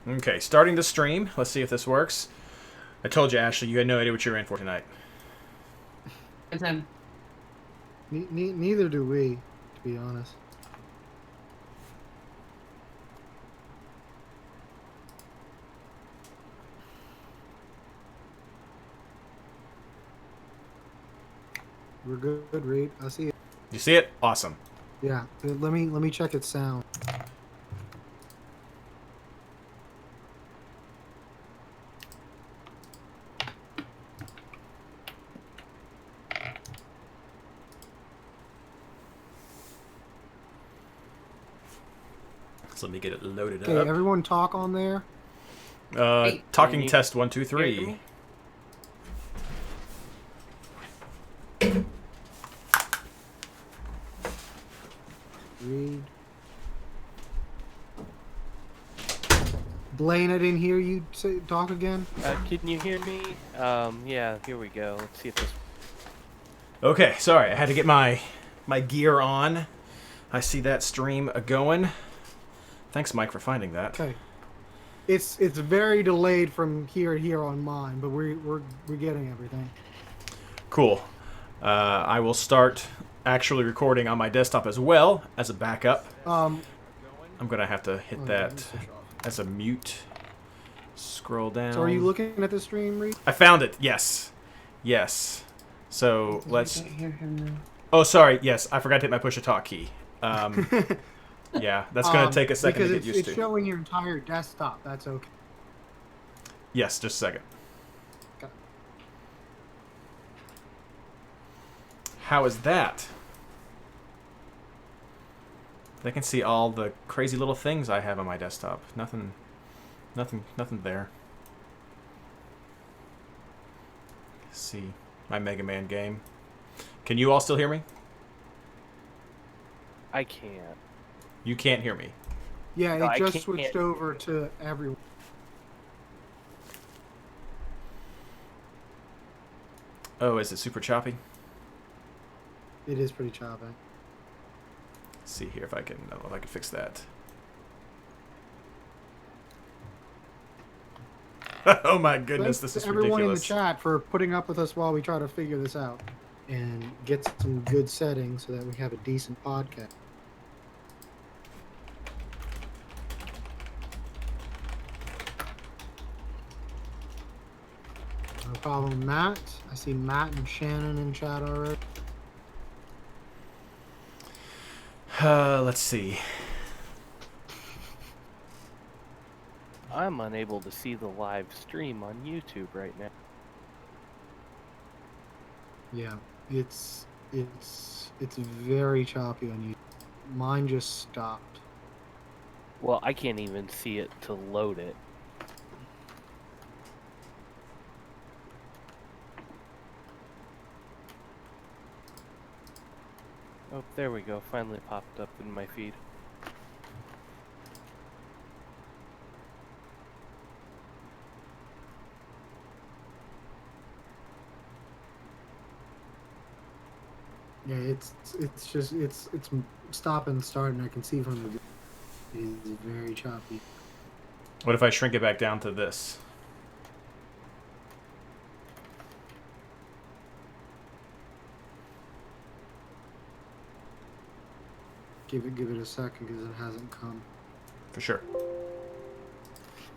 Okay, starting the stream. Let's see if this works. I told you, Ashley, you had no idea what you were in for tonight. And then Neither do we, to be honest. We're good, Reid. I see it. You see it? Awesome. Yeah. Let me check its sound. So let me get it loaded Okay, up. everyone talk on there. Hey, Talking can test 1 2 hear 3. me? Reid. Blayne, I didn't hear you talk again. Can you hear me? Yeah, here we go. Let's see if this... Okay, sorry, I had to get my gear on. I see that stream going. Thanks, Mike, for finding that. Okay. It's very delayed from here on mine, but we're getting everything. Cool. I will start actually recording on my desktop as well as a backup. I'm gonna have to hit that as a mute. Scroll down. So are you looking at the stream, Reid? I found it. Yes. Yes. So let's. I can't hear him now. Oh, sorry. Yes, I forgot to hit my push to talk key. Yeah, that's gonna take a second to get used it's to. showing your entire desktop. That's okay. Yes, just a second. Okay. How is that? They can see all the crazy little things I have on my desktop. Nothing there. Let's see my Mega Man game. Can you all still hear me? I can't. You can't hear me. Yeah, No, it I just can't- switched over to everyone. Oh, is it super choppy? It is pretty choppy. Let's see here if I can fix that. Oh my goodness, Thanks this is to everyone in the ridiculous. chat for putting up with us while we try to figure this out and get some good settings so that we have a decent podcast. No problem, Matt. I see Matt and Shannon in chat already. Let's see. I'm unable to see the live stream on YouTube right now. Yeah, it's very choppy on you. Mine just stopped. Well, I can't even see it to load it. Oh, there we go. Finally popped up in my feed. Yeah, it's stop and start, and I can see from the it is very choppy. What if I shrink it back down to this? Give it a second because it hasn't come. For sure.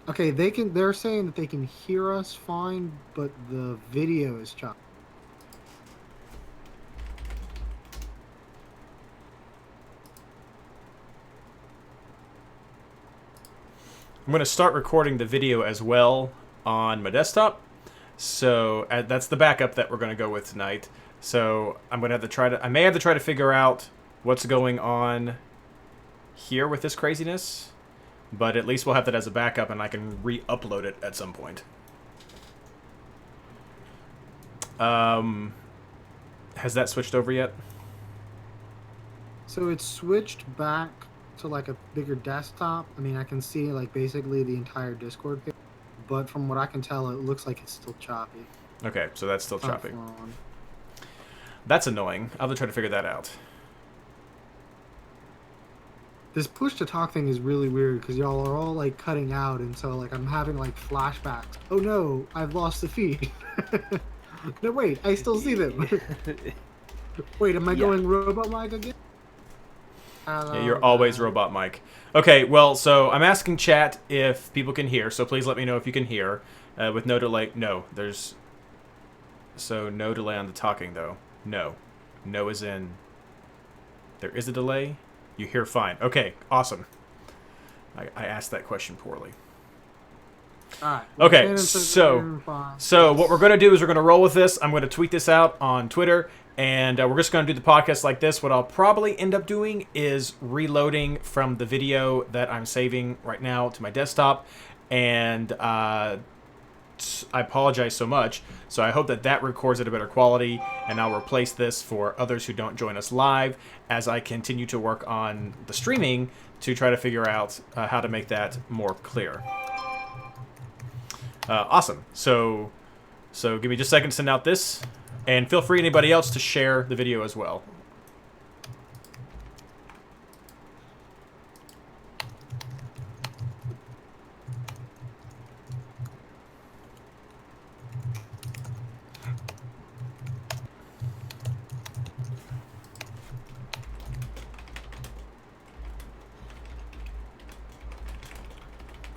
Okay, they're saying that they can hear us fine, but the video is choppy. I'm going to start recording the video as well on my desktop. So that's the backup that we're going to go with tonight. So I'm going to have to I may have to try to figure out what's going on here with this craziness. But at least we'll have that as a backup and I can re-upload it at some point. Has that switched over yet? So it's switched back to like a bigger desktop. I mean, I can see like basically the entire Discord page, but from what I can tell, it looks like it's still choppy. Okay, so that's still choppy. Flowing. That's annoying. I'll have to try to figure that out. This push to talk thing is really weird because y'all are all like cutting out, and so like I'm having like flashbacks. Oh no, I've lost the feed. No, wait, I still see them. Wait, am I going robot mic again? Yeah, you're always robot mic. Okay, well, so I'm asking chat if people can hear, so please let me know if you can hear. With no delay. No, there's... So, no delay on the talking, though. No. No is in... There is a delay? You hear fine. Okay, awesome. I asked that question poorly. Alright. Okay, so what we're going to do is we're going to roll with this. I'm going to tweet this out on Twitter, and we're just going to do the podcast like this. What I'll probably end up doing is reloading from the video that I'm saving right now to my desktop, and I apologize so much. So I hope that that records at a better quality, and I'll replace this for others who don't join us live as I continue to work on the streaming to try to figure out how to make that more clear. Awesome. So give me just a second to send out this, and feel free anybody else to share the video as well.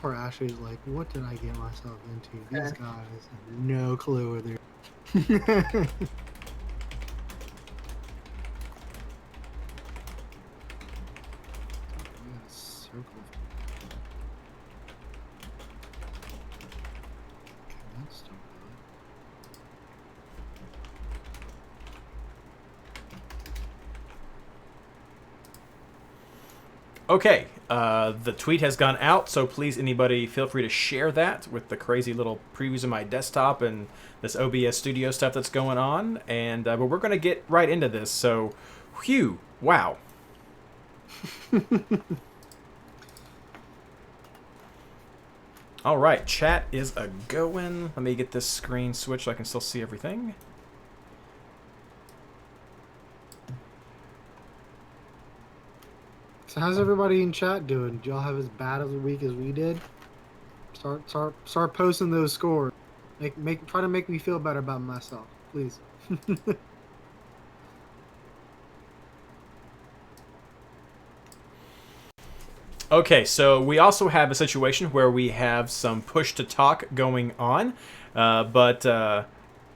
Poor Ashley's like, what did I get myself into? These guys have no clue where they're. Circle. Okay, that's still good. Okay, the tweet has gone out, so please, anybody, feel free to share that with the crazy little previews of my desktop and this OBS Studio stuff that's going on. And but we're going to get right into this. So, whew, wow. All right, chat is a going. Let me get this screen switched so I can still see everything. So how's everybody in chat doing? Did y'all have as bad of a week as we did? Start posting those scores. Try to make me feel better about myself, please. Okay, so we also have a situation where we have some push to talk going on, so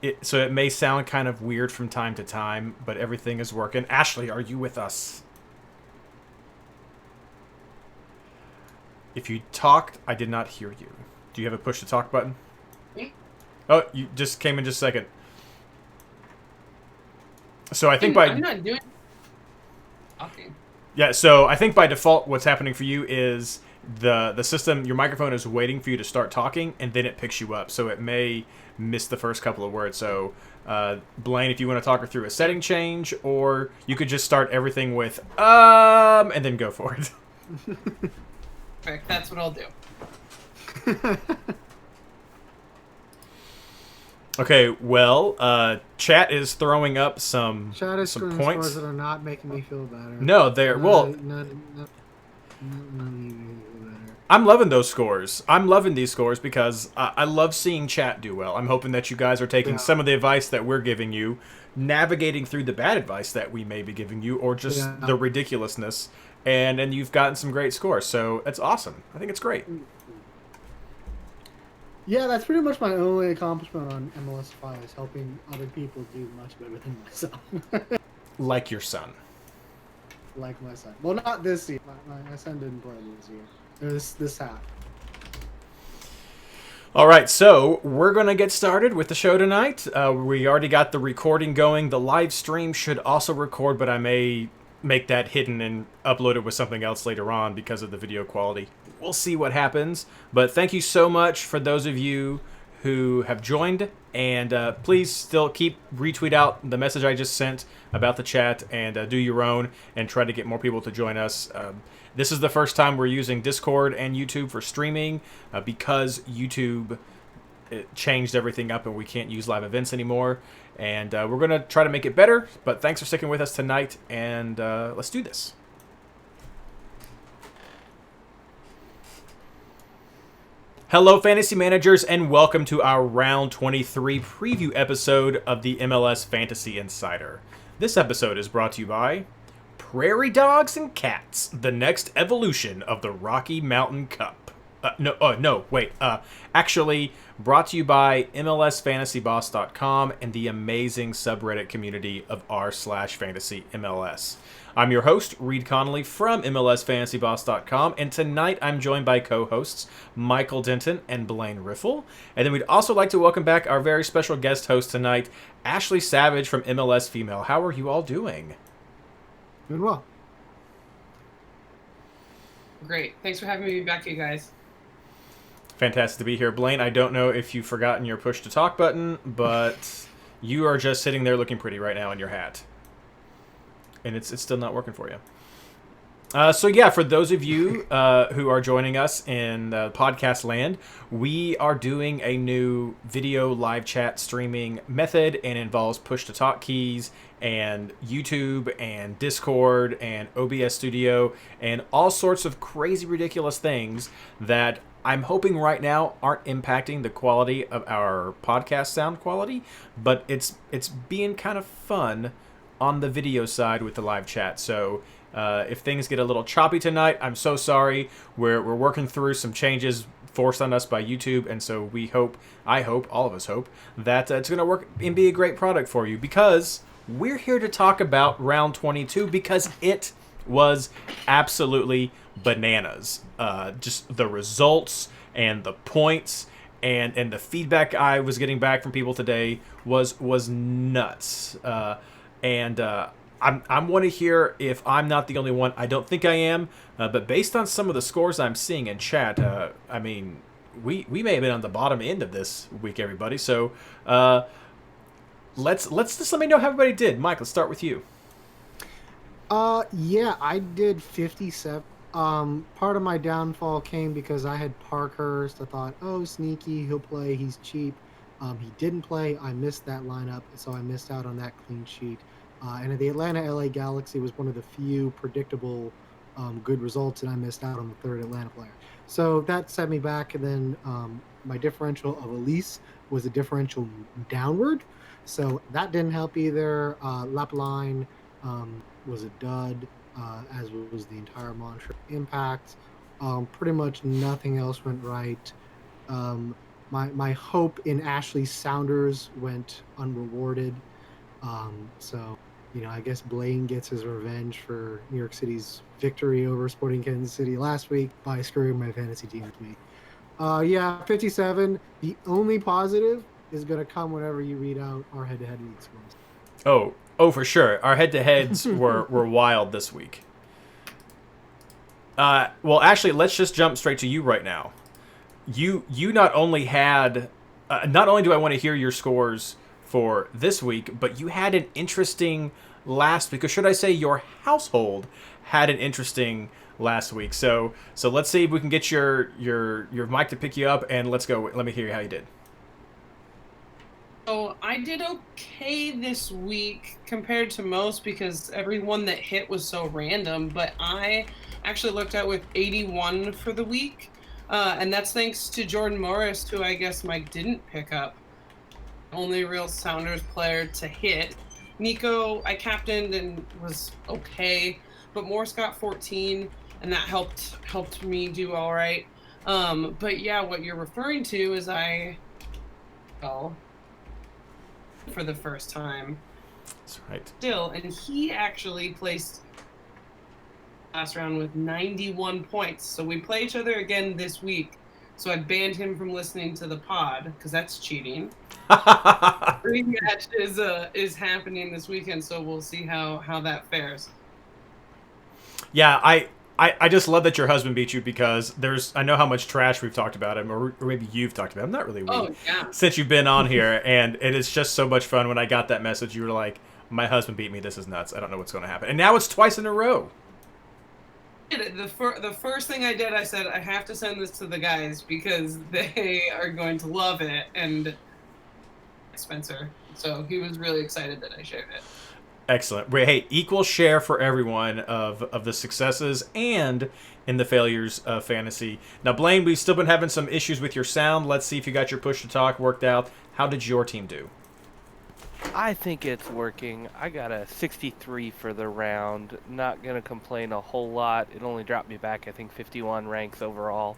it may sound kind of weird from time to time, but everything is working. Ashley, are you with us? If you talked, I did not hear you. Do you have a push to talk button? Me? Oh, you just came in just a second. So I think I'm not doing. Okay. Yeah, so I think by default what's happening for you is the system, your microphone is waiting for you to start talking, and then it picks you up. So it may miss the first couple of words. So, Blayne, if you want to talk her through a setting change, or you could just start everything with, and then go for it. Perfect. That's what I'll do. Okay, well, chat is throwing up some Chat is some scores points. that are not making me feel better. No, they're well. Not making me feel better. I'm loving those scores. I'm loving these scores because I love seeing chat do well. I'm hoping that you guys are taking some of the advice that we're giving you, navigating through the bad advice that we may be giving you, or just the ridiculousness, and you've gotten some great scores. So it's awesome. I think it's great. Yeah, that's pretty much my only accomplishment on MLSFI is helping other people do much better than myself. Like your son. Like my son. Well, not this year. My son didn't play this year. This half. All right, so we're going to get started with the show tonight. We already got the recording going. The live stream should also record, but I may make that hidden and upload it with something else later on because of the video quality. We'll see what happens. But thank you so much for those of you who have joined. And please still keep retweet out the message I just sent about the chat and do your own and try to get more people to join us. This is the first time we're using Discord and YouTube for streaming because YouTube changed everything up and we can't use live events anymore. And we're going to try to make it better. But thanks for sticking with us tonight. And let's do this. Hello, fantasy managers, and welcome to our Round 23 preview episode of the MLS Fantasy Insider. This episode is brought to you by Prairie Dogs and Cats, the next evolution of the Rocky Mountain Cup. Actually, brought to you by MLSFantasyBoss.com and the amazing subreddit community of r/fantasy MLS. I'm your host, Reid Connolly from MLSFantasyBoss.com, and tonight I'm joined by co-hosts Michael Denton and Blayne Riffle. And then we'd also like to welcome back our very special guest host tonight, Ashley Savage from MLS Female. How are you all doing? Doing well. Great. Thanks for having me back, you guys. Fantastic to be here. Blayne, I don't know if you've forgotten your push to talk button, but you are just sitting there looking pretty right now in your hat. And it's still not working for you. For those of you who are joining us in podcast land, we are doing a new video live chat streaming method, and involves push-to-talk keys and YouTube and Discord and OBS Studio and all sorts of crazy, ridiculous things that I'm hoping right now aren't impacting the quality of our podcast sound quality, but it's being kind of fun on the video side with the live chat. So if things get a little choppy tonight, I'm so sorry. We're working through some changes forced on us by YouTube, and so I hope, all of us hope, that it's going to work and be a great product for you, because we're here to talk about round 22 because it was absolutely bananas. Just the results and the points and the feedback I was getting back from people today was nuts. I want to hear if I'm not the only one. I don't think I am, but based on some of the scores I'm seeing in chat, we may have been on the bottom end of this week, everybody. So let's just let me know how everybody did. Mike, let's start with you. Yeah, I did 57. Part of my downfall came because I had Parkhurst. I thought, oh, sneaky, he'll play, he's cheap. He didn't play. I missed that lineup, so I missed out on that clean sheet. And the Atlanta-LA Galaxy was one of the few predictable good results, and I missed out on the third Atlanta player. So that set me back, and then my differential of Elise was a differential downward, so that didn't help either. Lapline was a dud, as was the entire Montreal Impact. Pretty much nothing else went right. My hope in Ashley Sounders went unrewarded. So, I guess Blayne gets his revenge for New York City's victory over Sporting Kansas City last week by screwing my fantasy team with me. 57. The only positive is going to come whenever you read out our head-to-head league scores. Oh, for sure. Our head-to-heads were wild this week. Well, Ashley, let's just jump straight to you right now. You not only had, not only do I want to hear your scores for this week, but you had an interesting last week, or should I say your household had an interesting last week. So let's see if we can get your mic to pick you up, and let's go. Let me hear how you did. So I did okay this week compared to most, because everyone that hit was so random, but I actually looked out with 81 for the week, and that's thanks to Jordan Morris, who I guess Mike didn't pick up. Only real Sounders player to hit. Nico, I captained and was okay, but Morris got 14, and that helped me do all right. But yeah, what you're referring to is for the first time. That's right. Still, and he actually placed last round with 91 points. So we play each other again this week. So I banned him from listening to the pod because that's cheating. Rematch is happening this weekend, so we'll see how that fares. Yeah, I just love that your husband beat you, because I know how much trash we've talked about him, or maybe you've talked about him. Not really we. Oh, yeah. Since you've been on here, and it is just so much fun. When I got that message, you were like, my husband beat me. This is nuts. I don't know what's going to happen. And now it's twice in a row. The first thing I did, I said, I have to send this to the guys because they are going to love it. And Spencer. So he was really excited that I shared it. Excellent. Well, hey, equal share for everyone of the successes and in the failures of fantasy. Now, Blayne, we've still been having some issues with your sound. Let's see if you got your push to talk worked out. How did your team do? I think it's working. I got a 63 for the round. Not going to complain a whole lot. It only dropped me back, I think, 51 ranks overall.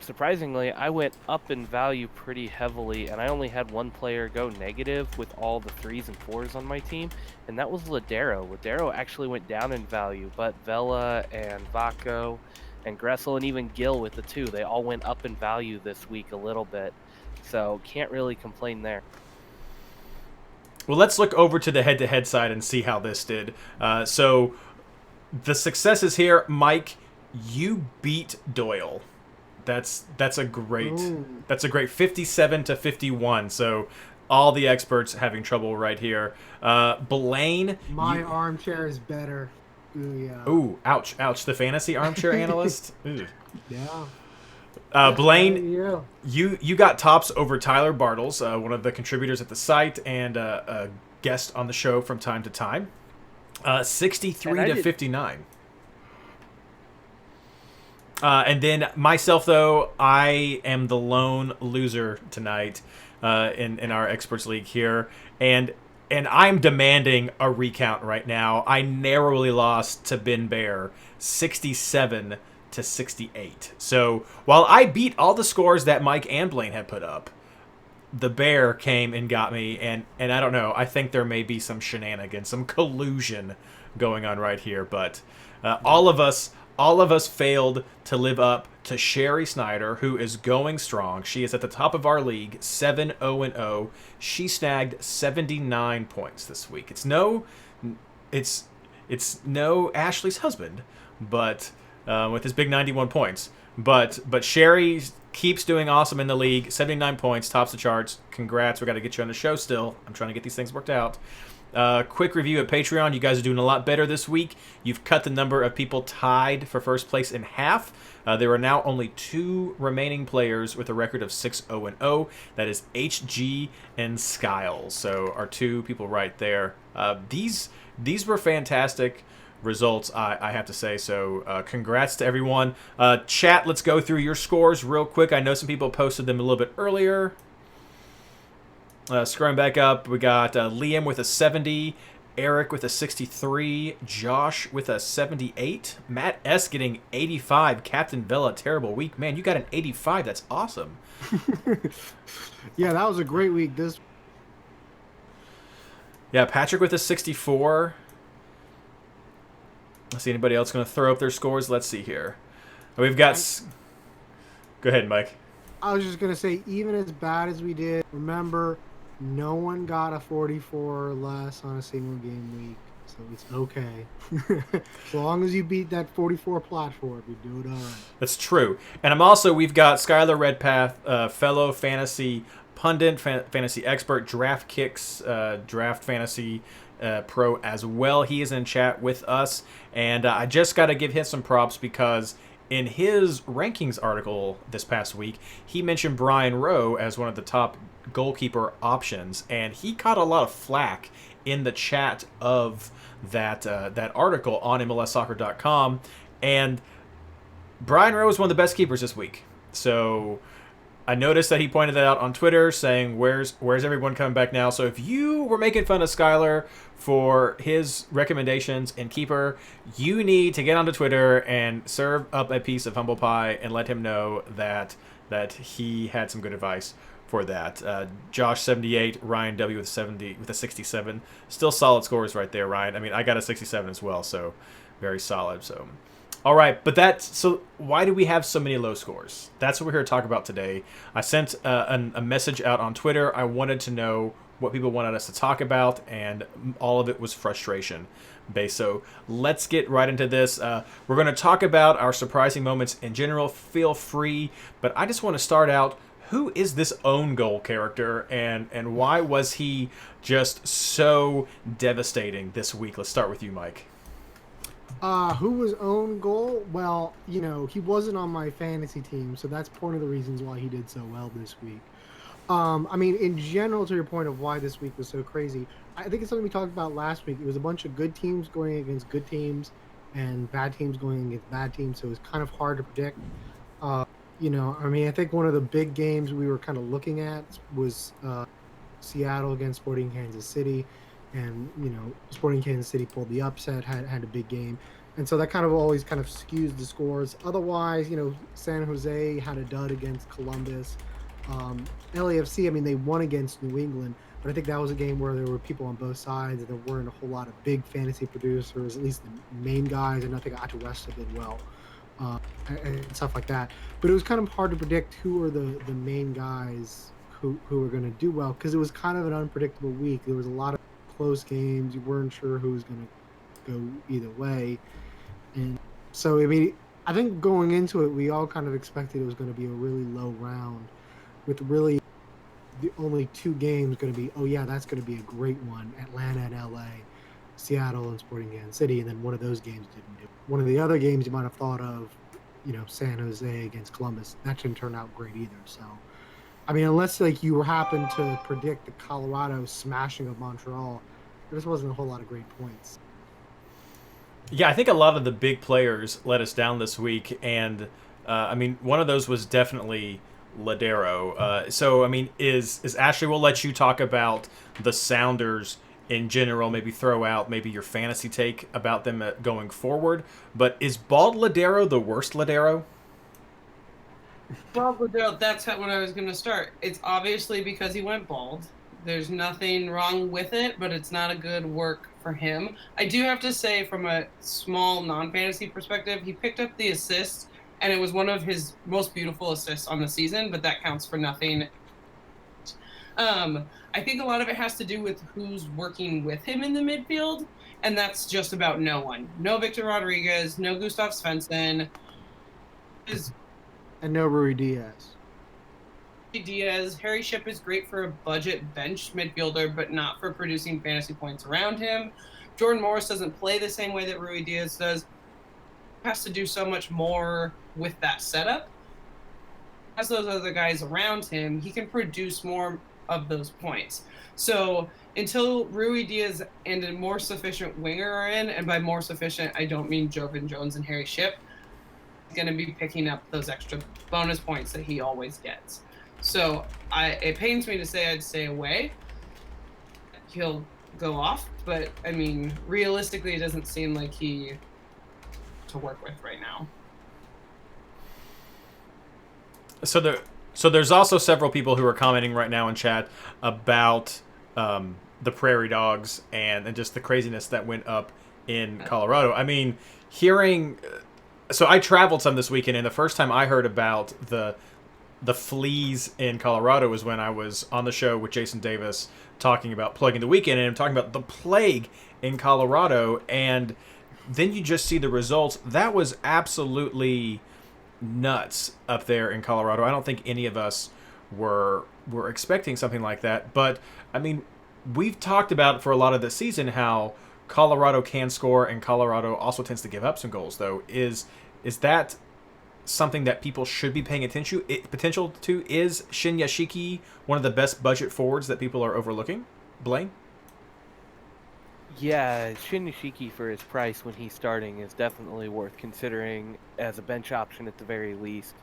Surprisingly, I went up in value pretty heavily, and I only had one player go negative with all the 3s and 4s on my team, and that was Ladero. Ladero actually went down in value, but Vela and Vaco and Gressel and even Gil with the 2, they all went up in value this week a little bit, so can't really complain there. Well, let's look over to the head-to-head side and see how this did. So the successes here, Mike, you beat Doyle. That's a great 57 to 51. So all the experts having trouble right here. Blayne, My armchair is better. Ooh, yeah. Ooh, ouch. The fantasy armchair analyst. Ooh. Yeah. Blayne, Yeah. you got tops over Tyler Bartles, one of the contributors at the site and a guest on the show from time to time. 63 to 59. And then myself, though, I am the lone loser tonight in our experts league here, and I'm demanding a recount right now. I narrowly lost to Ben Bear, 67 to 68. So while I beat all the scores that Mike and Blayne had put up, the Bear came and got me, and I don't know. I think there may be some shenanigans, some collusion going on right here, but all of us failed to live up to Sherry Snyder, who is going strong. She is at the top of our league, 7-0-0. She snagged 79 points this week. It's no Ashley's husband, but with his big 91 points. But Sherry keeps doing awesome in the league. 79 points, tops the charts. Congrats. We got to get you on the show still. I'm trying to get these things worked out. Quick review at Patreon. You guys are doing a lot better this week. You've cut the number of people tied for first place in half. There are now only 2 remaining players with a record of 6-0-0. That is HG and Skiles. So our 2 people right there. These were fantastic results, I have to say. So congrats to everyone. Chat, let's go through your scores real quick. I know some people posted them a little bit earlier. Scrolling back up, we got Liam with a 70, Eric with a 63, Josh with a 78, Matt S getting 85, Captain Vela, terrible week. Man, you got an 85. That's awesome. Yeah, that was a great week. Yeah, Patrick with a 64. Let's see, anybody else going to throw up their scores? Let's see here. We've got... Go ahead, Mike. I was just going to say, even as bad as we did, remember... No one got a 44 or less on a single game week, so it's okay. As long as you beat that 44 platform, you do it all right. That's true. And we've got Skylar Redpath, fellow fantasy pundit, fantasy expert, Draft Kicks, Draft Fantasy Pro as well. He is in chat with us, and I just got to give him some props because in his rankings article this past week, he mentioned Brian Rowe as one of the top goalkeeper options, and he caught a lot of flack in the chat of that article on MLSsoccer.com, and Brian Rowe is one of the best keepers this week. So I noticed that he pointed that out on Twitter, saying, where's everyone coming back now? So if you were making fun of Skylar for his recommendations in keeper, you need to get onto Twitter and serve up a piece of humble pie and let him know that he had some good advice for that. Josh 78, Ryan W with a 67. Still solid scores right there, Ryan. I mean, I got a 67 as well, so very solid. So, all right, but so why do we have so many low scores? That's what we're here to talk about today. I sent a message out on Twitter. I wanted to know what people wanted us to talk about, and all of it was frustration based. So let's get right into this. We're going to talk about our surprising moments in general. Feel free, but I just want to start out. Who is this own goal character, and why was he just so devastating this week? Let's start with you, Mike. Who was own goal? Well, he wasn't on my fantasy team, so that's one of the reasons why he did so well this week. I mean, in general, to your point of why this week was so crazy, I think it's something we talked about last week. It was a bunch of good teams going against good teams, and bad teams going against bad teams. So it was kind of hard to predict. Uh, I mean, I think one of the big games we were kind of looking at was Seattle against Sporting Kansas City, and Sporting Kansas City pulled the upset, had a big game, and so that kind of always kind of skews the scores. Otherwise, San Jose had a dud against Columbus. LAFC, I mean, they won against New England, but I think that was a game where there were people on both sides, and there weren't a whole lot of big fantasy producers, at least the main guys, and I think Atuesta did well. Uh, and stuff like that, but it was kind of hard to predict who are the main guys who were going to do well, because it was kind of an unpredictable week. There was a lot of close games. You weren't sure who was going to go either way. And so, I mean, I think going into it, we all kind of expected it was going to be a really low round with really the only two games going to be, oh yeah, that's going to be a great one, Atlanta and LA, Seattle and Sporting Kansas City, and then one of those games didn't do. One of the other games you might have thought of, San Jose against Columbus, that didn't turn out great either. So, I mean, unless like you happen to predict the Colorado smashing of Montreal, there just wasn't a whole lot of great points. Yeah, I think a lot of the big players let us down this week, and I mean, one of those was definitely Ladero. So, I mean, is Ashley? We'll let you talk about the Sounders in general. Maybe throw out maybe your fantasy take about them going forward. But is Bald Ladero the worst Ladero? Bald Ladero, that's what I was going to start. It's obviously because he went bald. There's nothing wrong with it, but it's not a good work for him. I do have to say, from a small non-fantasy perspective, he picked up the assist, and it was one of his most beautiful assists on the season, but that counts for nothing. I think a lot of it has to do with who's working with him in the midfield, and that's just about no one. No Victor Rodriguez, no Gustav Svensson. And no Rui Diaz. Harry Shipp is great for a budget bench midfielder, but not for producing fantasy points around him. Jordan Morris doesn't play the same way that Rui Diaz does. Has to do so much more with that setup. As those other guys around him, he can produce more of those points. So until Rui Diaz and a more sufficient winger are in, and by more sufficient, I don't mean Jovan Jones and Harry Shipp, he's going to be picking up those extra bonus points that he always gets. So it pains me to say I'd stay away. He'll go off, but I mean, realistically, it doesn't seem like he to work with right now. So there's also several people who are commenting right now in chat about the Prairie Dogs and just the craziness that went up in Colorado. I mean, so I traveled some this weekend, and the first time I heard about the fleas in Colorado was when I was on the show with Jason Davis talking about Plugging the Weekend, and I'm talking about the plague in Colorado, and then you just see the results. That was absolutely nuts up there in Colorado. I don't think any of us were expecting something like that, but I mean, we've talked about for a lot of the season how Colorado can score, and Colorado also tends to give up some goals, though. Is that something that people should be paying attention to? Is Shin Yashiki one of the best budget forwards that people are overlooking? Blayne? Yeah, Shin Yashiki for his price when he's starting is definitely worth considering as a bench option at the very least.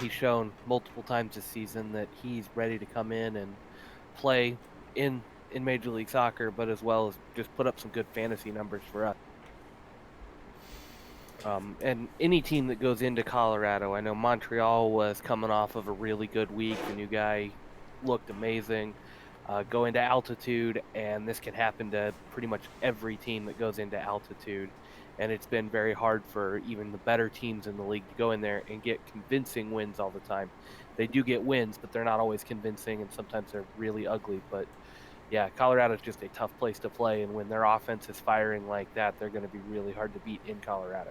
He's shown multiple times this season that he's ready to come in and play in Major League Soccer, but as well as just put up some good fantasy numbers for us. And any team that goes into Colorado, I know Montreal was coming off of a really good week. The new guy looked amazing. Go into altitude, and this can happen to pretty much every team that goes into altitude. And it's been very hard for even the better teams in the league to go in there and get convincing wins all the time. They do get wins, but they're not always convincing, and sometimes they're really ugly. But yeah, Colorado's just a tough place to play, and when their offense is firing like that, they're going to be really hard to beat in Colorado.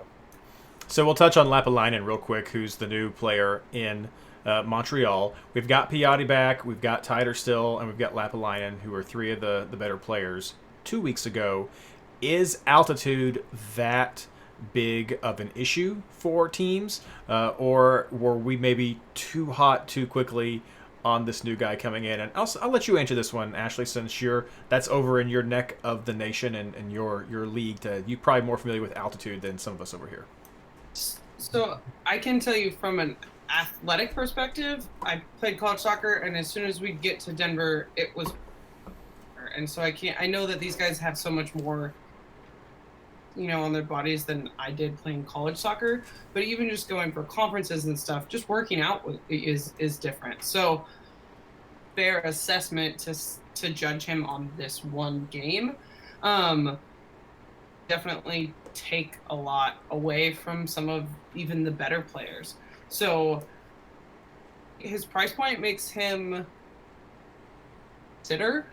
So we'll touch on Lapalainen real quick, who's the new player in Montreal. We've got Piatti back, we've got Tyder still, and we've got Lapalainen, who are three of the better players 2 weeks ago. Is altitude that big of an issue for teams? Or were we maybe too hot too quickly on this new guy coming in? And I'll let you answer this one, Ashley, since that's over in your neck of the nation and your league. You're probably more familiar with altitude than some of us over here. So I can tell you from an athletic perspective, I played college soccer, and as soon as we get to Denver, it was, and so I know that these guys have so much more, on their bodies than I did playing college soccer. But even just going for conferences and stuff, just working out is different. So fair assessment to judge him on this one game. Definitely take a lot away from some of even the better players. So his price point makes him consider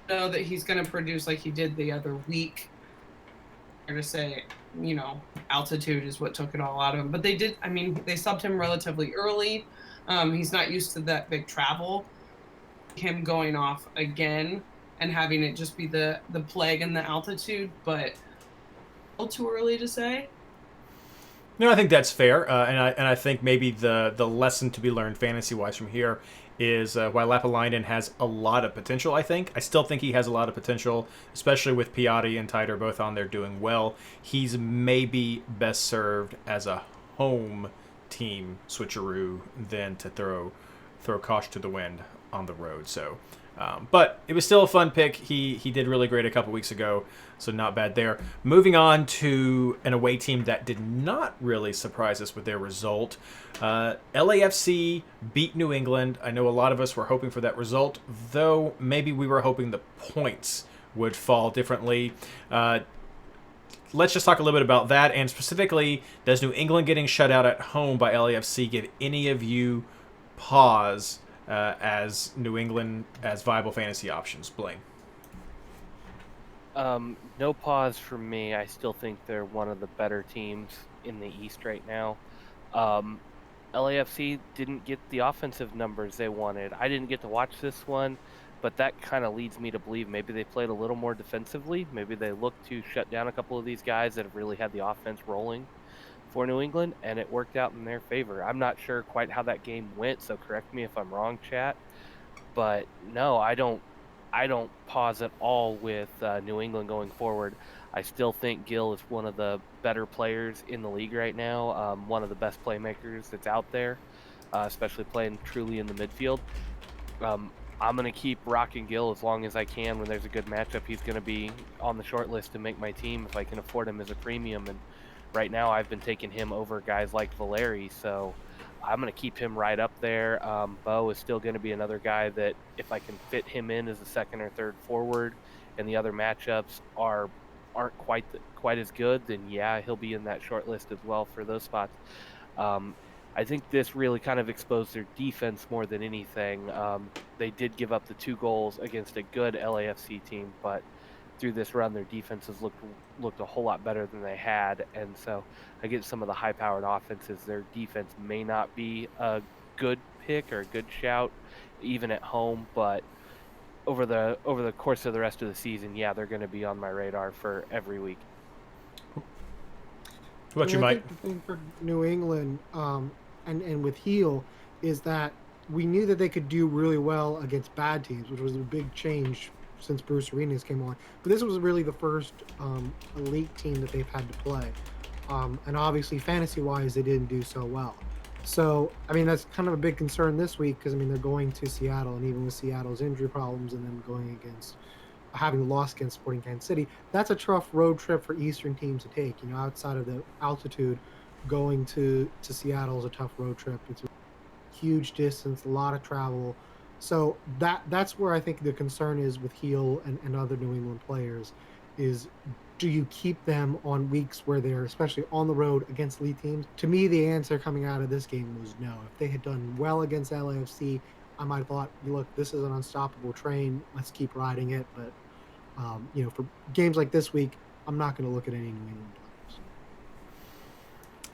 know that he's going to produce like he did the other week. To say, altitude is what took it all out of him. But they subbed him relatively early. He's not used to that big travel. Him going off again and having it just be the plague and the altitude, but a little too early to say. No, I think that's fair, and I think maybe the lesson to be learned fantasy-wise from here is while Lapalainen has a lot of potential, I still think he has a lot of potential, especially with Piatti and Tider both on there doing well. He's maybe best served as a home team switcheroo than to throw caution to the wind on the road. So, but it was still a fun pick. He did really great a couple weeks ago, so not bad there. Moving on to an away team that did not really surprise us with their result. LAFC beat New England. I know a lot of us were hoping for that result, though maybe we were hoping the points would fall differently. Let's just talk a little bit about that, and specifically, does New England getting shut out at home by LAFC give any of you pause as New England as viable fantasy options? Blayne? No pause for me. I still think they're one of the better teams in the East right now. LAFC didn't get the offensive numbers they wanted. I didn't get to watch this one, but that kind of leads me to believe maybe they played a little more defensively. Maybe they looked to shut down a couple of these guys that have really had the offense rolling for New England, and it worked out in their favor. I'm not sure quite how that game went, so correct me if I'm wrong, chat. But no, I don't pause at all with New England going forward. I still think Gill is one of the better players in the league right now, one of the best playmakers that's out there, especially playing truly in the midfield. I'm going to keep rocking Gill as long as I can. When there's a good matchup, he's going to be on the short list to make my team if I can afford him as a premium. And right now I've been taking him over guys like Valeri, so I'm going to keep him right up there. Bo is still going to be another guy that if I can fit him in as a second or third forward and the other matchups aren't quite as good, then yeah, he'll be in that short list as well for those spots. I think this really kind of exposed their defense more than anything. They did give up the 2 goals against a good LAFC team, but through this run, their defenses looked a whole lot better than they had, and so against some of the high-powered offenses, their defense may not be a good pick or a good shout, even at home. But over the course of the rest of the season, yeah, they're going to be on my radar for every week. What about you, Mike? The thing for New England, and with Heel, is that we knew that they could do really well against bad teams, which was a big change since Bruce Arenas came on. But this was really the first elite team that they've had to play. And obviously, fantasy-wise, they didn't do so well. So, that's kind of a big concern this week because, they're going to Seattle, and even with Seattle's injury problems and then going against having lost against Sporting Kansas City, that's a tough road trip for Eastern teams to take. Outside of the altitude, going to Seattle is a tough road trip. It's a huge distance, a lot of travel. So that's where I think the concern is with Heel and other New England players is, do you keep them on weeks where they're especially on the road against elite teams? To me, the answer coming out of this game was no. If they had done well against LAFC, I might have thought, look, this is an unstoppable train. Let's keep riding it. But, for games like this week, I'm not going to look at any New England players.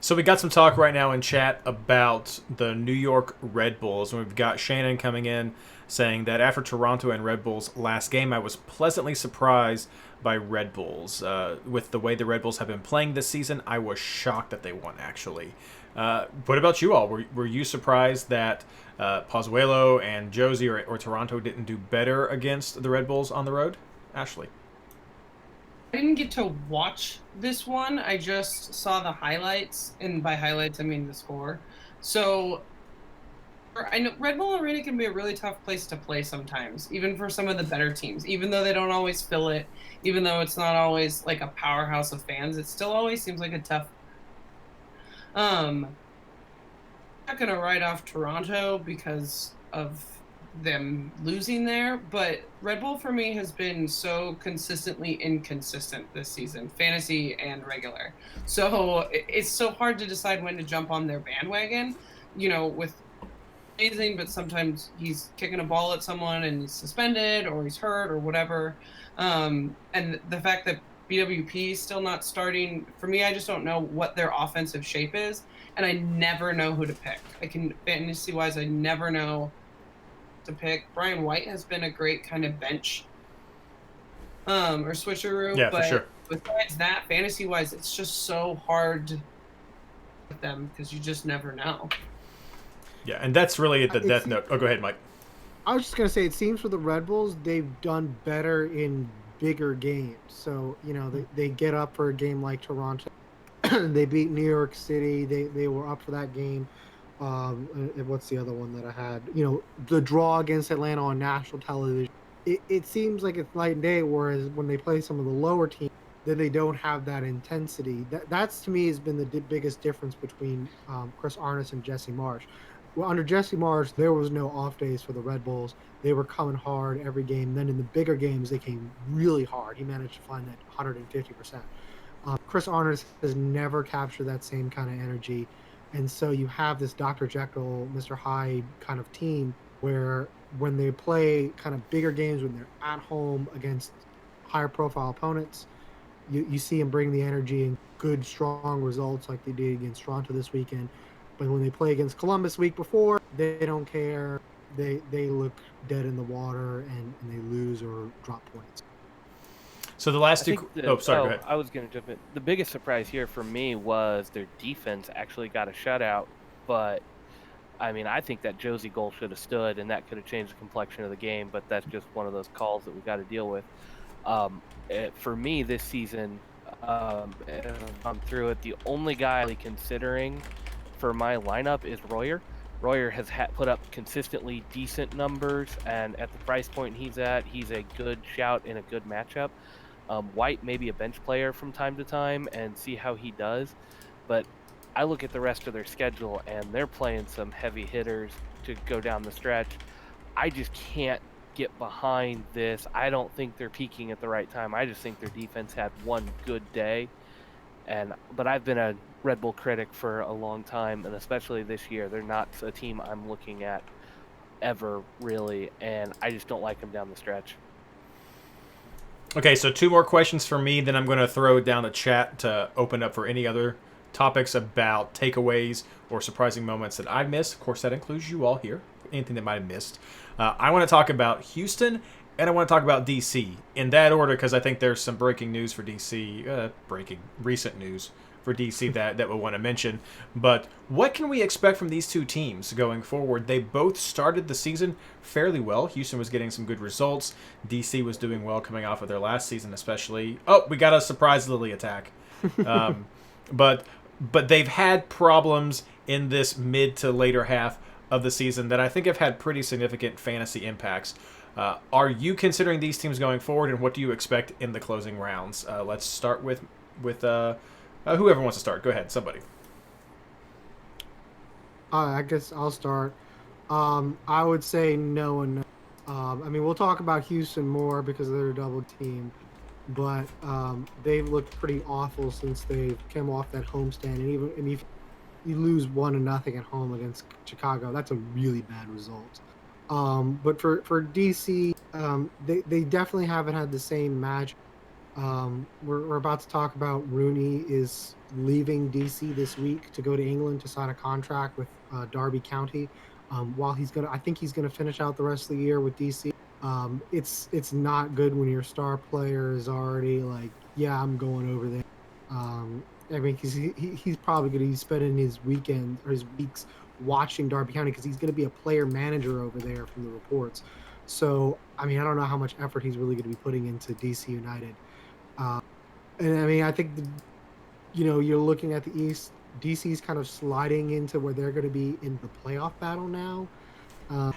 So we got some talk right now in chat about the New York Red Bulls, and we've got Shannon coming in saying that after Toronto and Red Bulls' last game, I was pleasantly surprised by Red Bulls. With the way the Red Bulls have been playing this season, I was shocked that they won, actually. What about you all? Were you surprised that Pozuelo and Josie or Toronto didn't do better against the Red Bulls on the road? Ashley. I didn't get to watch this one. I just saw the highlights, and by highlights I mean the score. So I know Red Bull Arena can be a really tough place to play sometimes, even for some of the better teams. Even though they don't always fill it, even though it's not always like a powerhouse of fans, it still always seems like a tough. I'm not gonna write off Toronto because of them losing there, but Red Bull for me has been so consistently inconsistent this season, fantasy and regular. So it's so hard to decide when to jump on their bandwagon. With amazing, but sometimes he's kicking a ball at someone and he's suspended or he's hurt or whatever. And the fact that BWP is still not starting, for me, I just don't know what their offensive shape is, and I never know who to pick. Fantasy-wise, I never know to pick. Brian White has been a great kind of bench or switcheroo, Yeah, but for sure. besides that, fantasy-wise, it's just so hard with them because you just never know. Yeah, and that's really the death note. Oh, go ahead, Mike. I was just gonna say, it seems for the Red Bulls, they've done better in bigger games. So they get up for a game like Toronto. They beat New York City. They were up for that game. And what's the other one that I had? The draw against Atlanta on national television. It seems like it's night and day. Whereas when they play some of the lower teams, then they don't have that intensity. That's to me has been the biggest difference between Chris Arness and Jesse Marsh. Well, under Jesse Marsh, there was no off days for the Red Bulls. They were coming hard every game. Then in the bigger games, they came really hard. He managed to find that 150%. Chris Arness has never captured that same kind of energy. And so you have this Dr. Jekyll, Mr. Hyde kind of team where when they play kind of bigger games, when they're at home against higher profile opponents, you see him bring the energy and good, strong results like they did against Toronto this weekend. But when they play against Columbus week before, they don't care. They look dead in the water and they lose or drop points. So the last two. Go ahead. I was going to jump in. The biggest surprise here for me was their defense actually got a shutout. But I mean, I think that Josie goal should have stood, and that could have changed the complexion of the game. But that's just one of those calls that we got to deal with. For me this season, I'm through it. The only guy I'm considering for my lineup is Royer. Royer has put up consistently decent numbers, and at the price point he's at, he's a good shout in a good matchup. White may be a bench player from time to time and see how he does, but I look at the rest of their schedule and they're playing some heavy hitters to go down the stretch. I just can't get behind this. I don't think they're peaking at the right time. I just think their defense had one good day. But I've been a Red Bull critic for a long time, and especially this year, they're not a team I'm looking at ever, really, and I just don't like them down the stretch. Okay, so two more questions for me, then I'm going to throw down the chat to open up for any other topics about takeaways or surprising moments that I missed. Of course, that includes you all here, anything that might have missed. I want to talk about Houston, and I want to talk about DC in that order because I think there's some breaking news for DC, recent news for DC that we'll want to mention. But what can we expect from these two teams going forward? They both started the season fairly well. Houston was getting some good results. DC was doing well coming off of their last season, especially. Oh, we got a surprise Lily attack. But they've had problems in this mid to later half of the season that I think have had pretty significant fantasy impacts. Are you considering these teams going forward, and what do you expect in the closing rounds? Let's start with whoever wants to start. Go ahead, somebody. I guess I'll start. I would say no and no. I mean, we'll talk about Houston more because they're a double team, but they've looked pretty awful since they came off that homestand. And if you lose 1-0 at home against Chicago, that's a really bad result. But for DC, they definitely haven't had the same match. We're about to talk about Rooney is leaving DC this week to go to England to sign a contract with Derby County. While I think he's gonna finish out the rest of the year with DC. It's not good when your star player is already like, yeah, I'm going over there. I mean, because he's probably going to be spending his weekend or his weeks watching Darby County because he's going to be a player manager over there from the reports. So, I mean, I don't know how much effort he's really going to be putting into DC United. And I mean, I think you're looking at the East. DC's kind of sliding into where they're going to be in the playoff battle now. I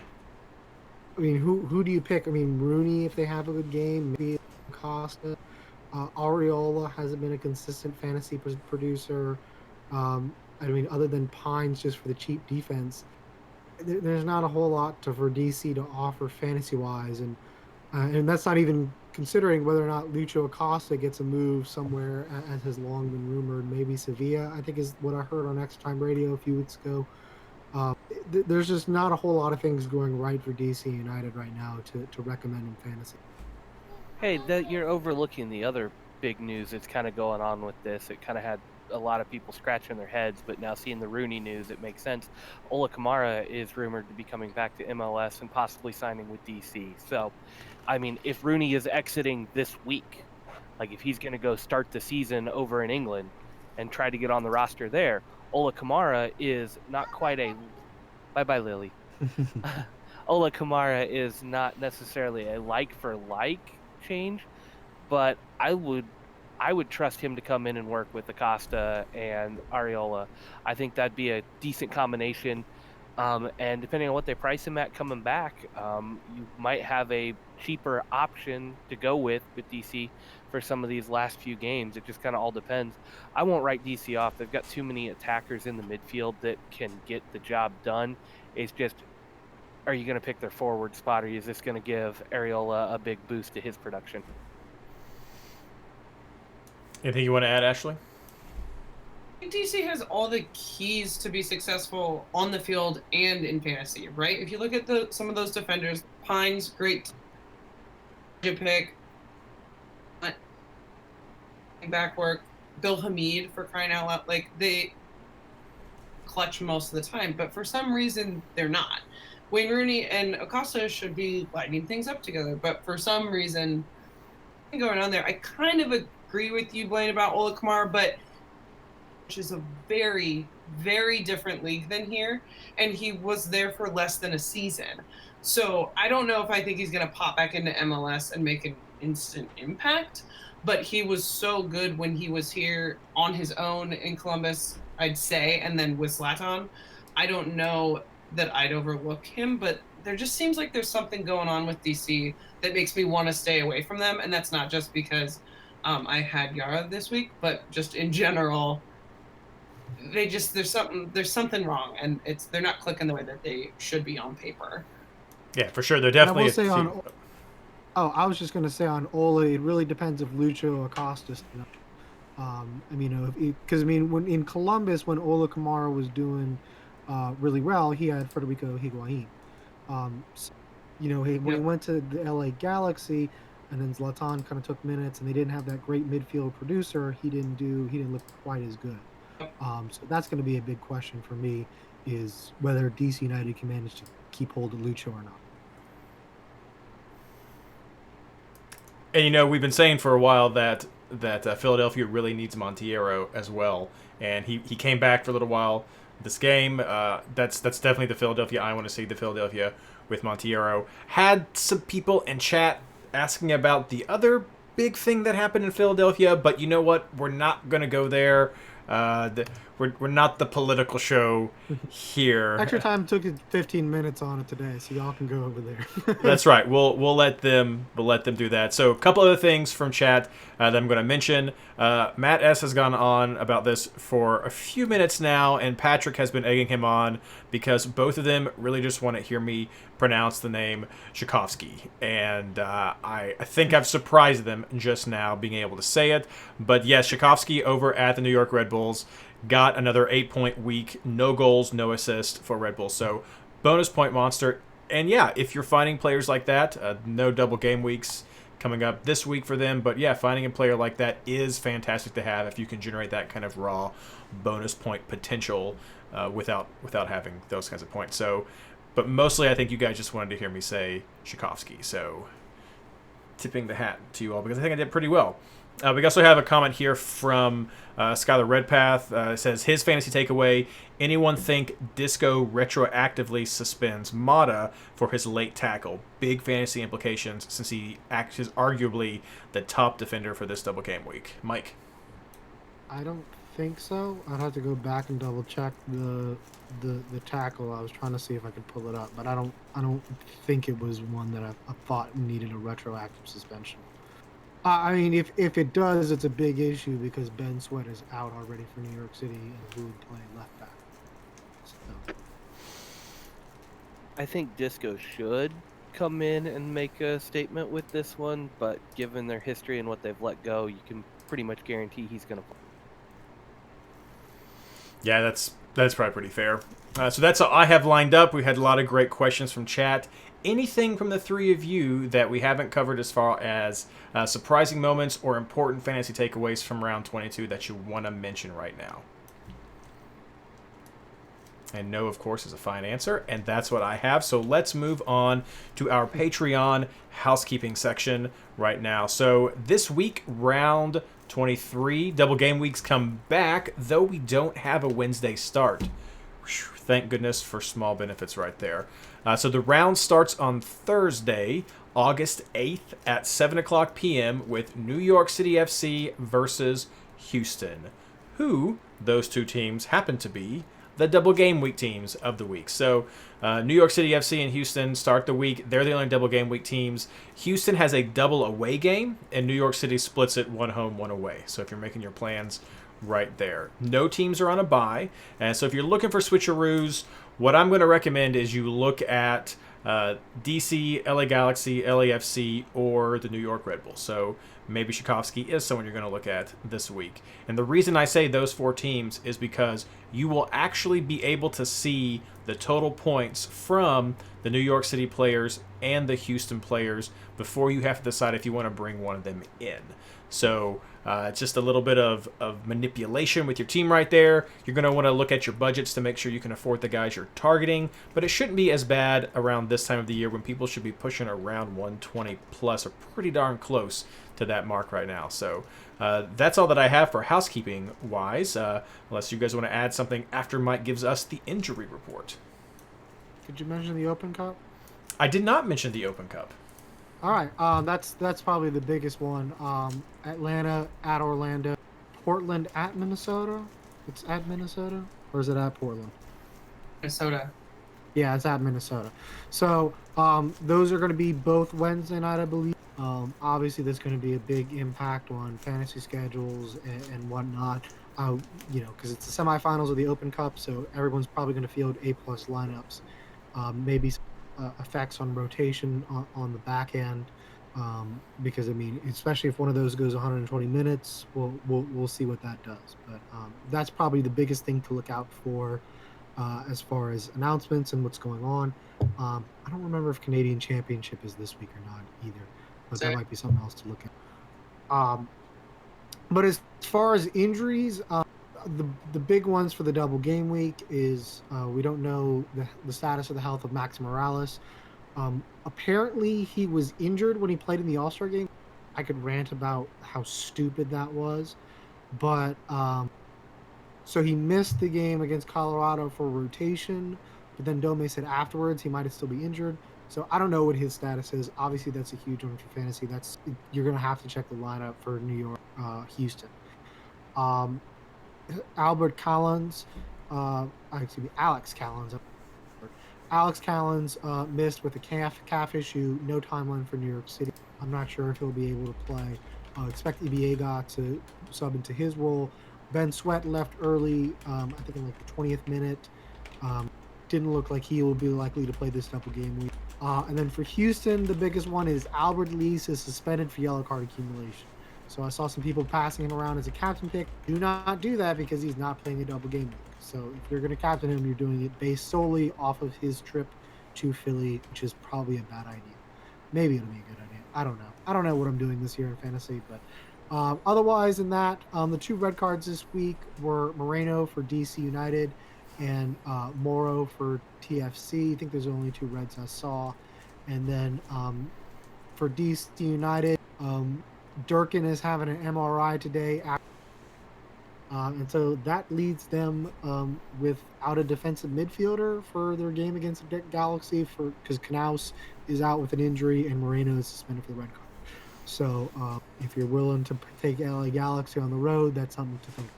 mean, who do you pick? I mean, Rooney, if they have a good game, maybe Costa. Areola hasn't been a consistent fantasy producer. I mean, other than Pines just for the cheap defense, there's not a whole lot for DC to offer fantasy-wise. And that's not even considering whether or not Lucho Acosta gets a move somewhere, as has long been rumored. Maybe Sevilla, I think, is what I heard on Extra Time Radio a few weeks ago. There's just not a whole lot of things going right for DC United right now to recommend in fantasy. Hey, you're overlooking the other big news that's kind of going on with this. It kind of had a lot of people scratching their heads, but now seeing the Rooney news, it makes sense. Ola Kamara is rumored to be coming back to MLS and possibly signing with DC. So, I mean, if Rooney is exiting this week, like if he's going to go start the season over in England and try to get on the roster there, Ola Kamara is not quite a... Bye-bye, Lily. Ola Kamara is not necessarily a like-for-like change, but I would trust him to come in and work with Acosta and Areola. I think that'd be a decent combination. And depending on what they price him at coming back, you might have a cheaper option to go with DC for some of these last few games. It just kind of all depends. I won't write DC off. They've got too many attackers in the midfield that can get the job done. It's just, are you going to pick their forward spot, or is this going to give Areola a big boost to his production? Anything you want to add, Ashley? I think DC has all the keys to be successful on the field and in fantasy, right? If you look at some of those defenders, Pines, great pick, back work, Bill Hamid, for crying out loud, like they clutch most of the time, but for some reason they're not. Wayne Rooney and Acosta should be lighting things up together, but for some reason going on there. I kind of agree with you, Blayne, about Ola Kamara, but which is a very, very different league than here, and he was there for less than a season. So I don't know if I think he's going to pop back into MLS and make an instant impact, but he was so good when he was here on his own in Columbus, I'd say, and then with Zlatan. I don't know that I'd overlook him, but there just seems like there's something going on with DC that makes me want to stay away from them, and that's not just because I had Yara this week, but just in general, there's something wrong, and they're not clicking the way that they should be on paper. Yeah, for sure. They're definitely. I was just going to say on Ola, it really depends if Lucho or Costas. Because when in Columbus, when Ola Kamara was doing really well, he had Federico Higuain. When he went to the LA Galaxy, and then Zlatan kind of took minutes, and they didn't have that great midfield producer. He didn't look quite as good. So that's going to be a big question for me, is whether DC United can manage to keep hold of Lucho or not. And we've been saying for a while that Philadelphia really needs Monteiro as well, and he came back for a little while this game. That's definitely the Philadelphia I want to see. The Philadelphia with Monteiro. Had some people in chat asking about the other big thing that happened in Philadelphia, but you know what? We're not going to go there. We're not the political show here. Extra Time took 15 minutes on it today, so y'all can go over there. That's right. We'll let them do that. So a couple other things from chat that I'm going to mention. Matt S has gone on about this for a few minutes now, and Patrick has been egging him on because both of them really just want to hear me pronounce the name Tchaikovsky, and I think I've surprised them just now being able to say it. But yes, Tchaikovsky over at the New York Red Bulls got another 8-point week, no goals, no assists for Red Bull. So bonus point monster. And yeah, if you're finding players like that, no double game weeks coming up this week for them. But yeah, finding a player like that is fantastic to have if you can generate that kind of raw bonus point potential without having those kinds of points. So, but mostly I think you guys just wanted to hear me say Tchaikovsky. So tipping the hat to you all because I think I did pretty well. We also have a comment here from Skylar Redpath. It says, his fantasy takeaway, anyone think Disco retroactively suspends Mata for his late tackle? Big fantasy implications since he is arguably the top defender for this double game week. Mike? I don't think so. I'd have to go back and double check the tackle. I was trying to see if I could pull it up, but I don't think it was one that I thought needed a retroactive suspension. I mean, if it does, it's a big issue because Ben Sweat is out already for New York City, and who would play left back? So. I think Disco should come in and make a statement with this one, but given their history and what they've let go, you can pretty much guarantee he's going to play. Yeah, that's probably pretty fair. So that's all I have lined up. We had a lot of great questions from chat. Anything from the three of you that we haven't covered as far as surprising moments or important fantasy takeaways from round 22 that you want to mention right now? And no, of course, is a fine answer, and that's what I have. So let's move on to our Patreon housekeeping section right now. So this week, round 23, double game weeks come back, though we don't have a Wednesday start. Whew, thank goodness for small benefits right there. So the round starts on Thursday, August 8th at 7 o'clock p.m. with New York City FC versus Houston, who those two teams happen to be the double game week teams of the week. So New York City FC and Houston start the week. They're the only double game week teams. Houston has a double away game, and New York City splits it one home, one away. So if you're making your plans right there. No teams are on a bye. And so if you're looking for switcheroos, what I'm going to recommend is you look at DC, LA Galaxy, LAFC, or the New York Red Bulls. So maybe Tchaikovsky is someone you're going to look at this week. And the reason I say those four teams is because you will actually be able to see the total points from the New York City players and the Houston players before you have to decide if you want to bring one of them in. So just a little bit of manipulation with your team right there. You're going to want to look at your budgets to make sure you can afford the guys you're targeting. But it shouldn't be as bad around this time of the year when people should be pushing around 120 plus, or pretty darn close to that mark right now. So that's all that I have for housekeeping wise, unless you guys want to add something after Mike gives us the injury report. Did you mention the Open Cup? I did not mention the Open Cup. All right, that's probably the biggest one. Atlanta at Orlando, Portland at Minnesota. It's at Minnesota, or is it at Portland? Minnesota. Yeah, it's at Minnesota. So those are going to be both Wednesday night, I believe. Obviously, there's going to be a big impact on fantasy schedules and whatnot. Because it's the semifinals of the Open Cup, so everyone's probably going to field A+ lineups. Maybe some effects on rotation on the back end, because I mean, especially if one of those goes 120 minutes, we'll see what that does. But that's probably the biggest thing to look out for as far as announcements and what's going on. I don't remember if Canadian Championship is this week or not either, but that might be something else to look at. But as far as injuries, the big ones for the double game week is we don't know the status of the health of Max Morales. Apparently, he was injured when he played in the All-Star game. I could rant about how stupid that was, but so he missed the game against Colorado for rotation, but then Dome said afterwards he might still be injured. So I don't know what his status is. Obviously, that's a huge one for fantasy. You're going to have to check the lineup for New York, Houston. Alex Callens. Alex Callens missed with a calf issue. No timeline for New York City. I'm not sure if he'll be able to play. Expect Ibiega to sub into his role. Ben Sweat left early, I think in like the 20th minute. Didn't look like he will be likely to play this double game week. And then for Houston, the biggest one is Albert Lees is suspended for yellow card accumulation. So I saw some people passing him around as a captain pick. Do not do that because he's not playing a double game week. So if you're going to captain him, you're doing it based solely off of his trip to Philly, which is probably a bad idea. Maybe it'll be a good idea. I don't know. I don't know what I'm doing this year in fantasy, but otherwise in that, the two red cards this week were Moreno for DC United and Moro for TFC. I think there's only two reds I saw. And then for DC United, Durkin is having an MRI today. And so that leads them without a defensive midfielder for their game against the Galaxy because Knaus is out with an injury and Moreno is suspended for the red card. So if you're willing to take LA Galaxy on the road, that's something to think.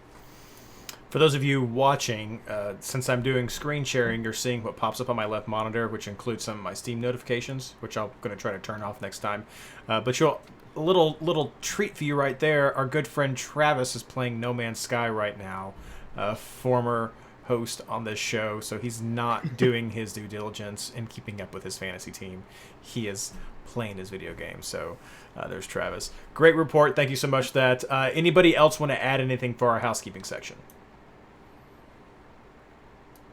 For those of you watching, since I'm doing screen sharing, you're seeing what pops up on my left monitor, which includes some of my Steam notifications, which I'm going to try to turn off next time. But a little treat for you right there. Our good friend Travis is playing No Man's Sky right now, former host on this show, so he's not doing his due diligence in keeping up with his fantasy team. He is playing his video game. So there's Travis. Great report. Thank you so much for that. Anybody else want to add anything for our housekeeping section?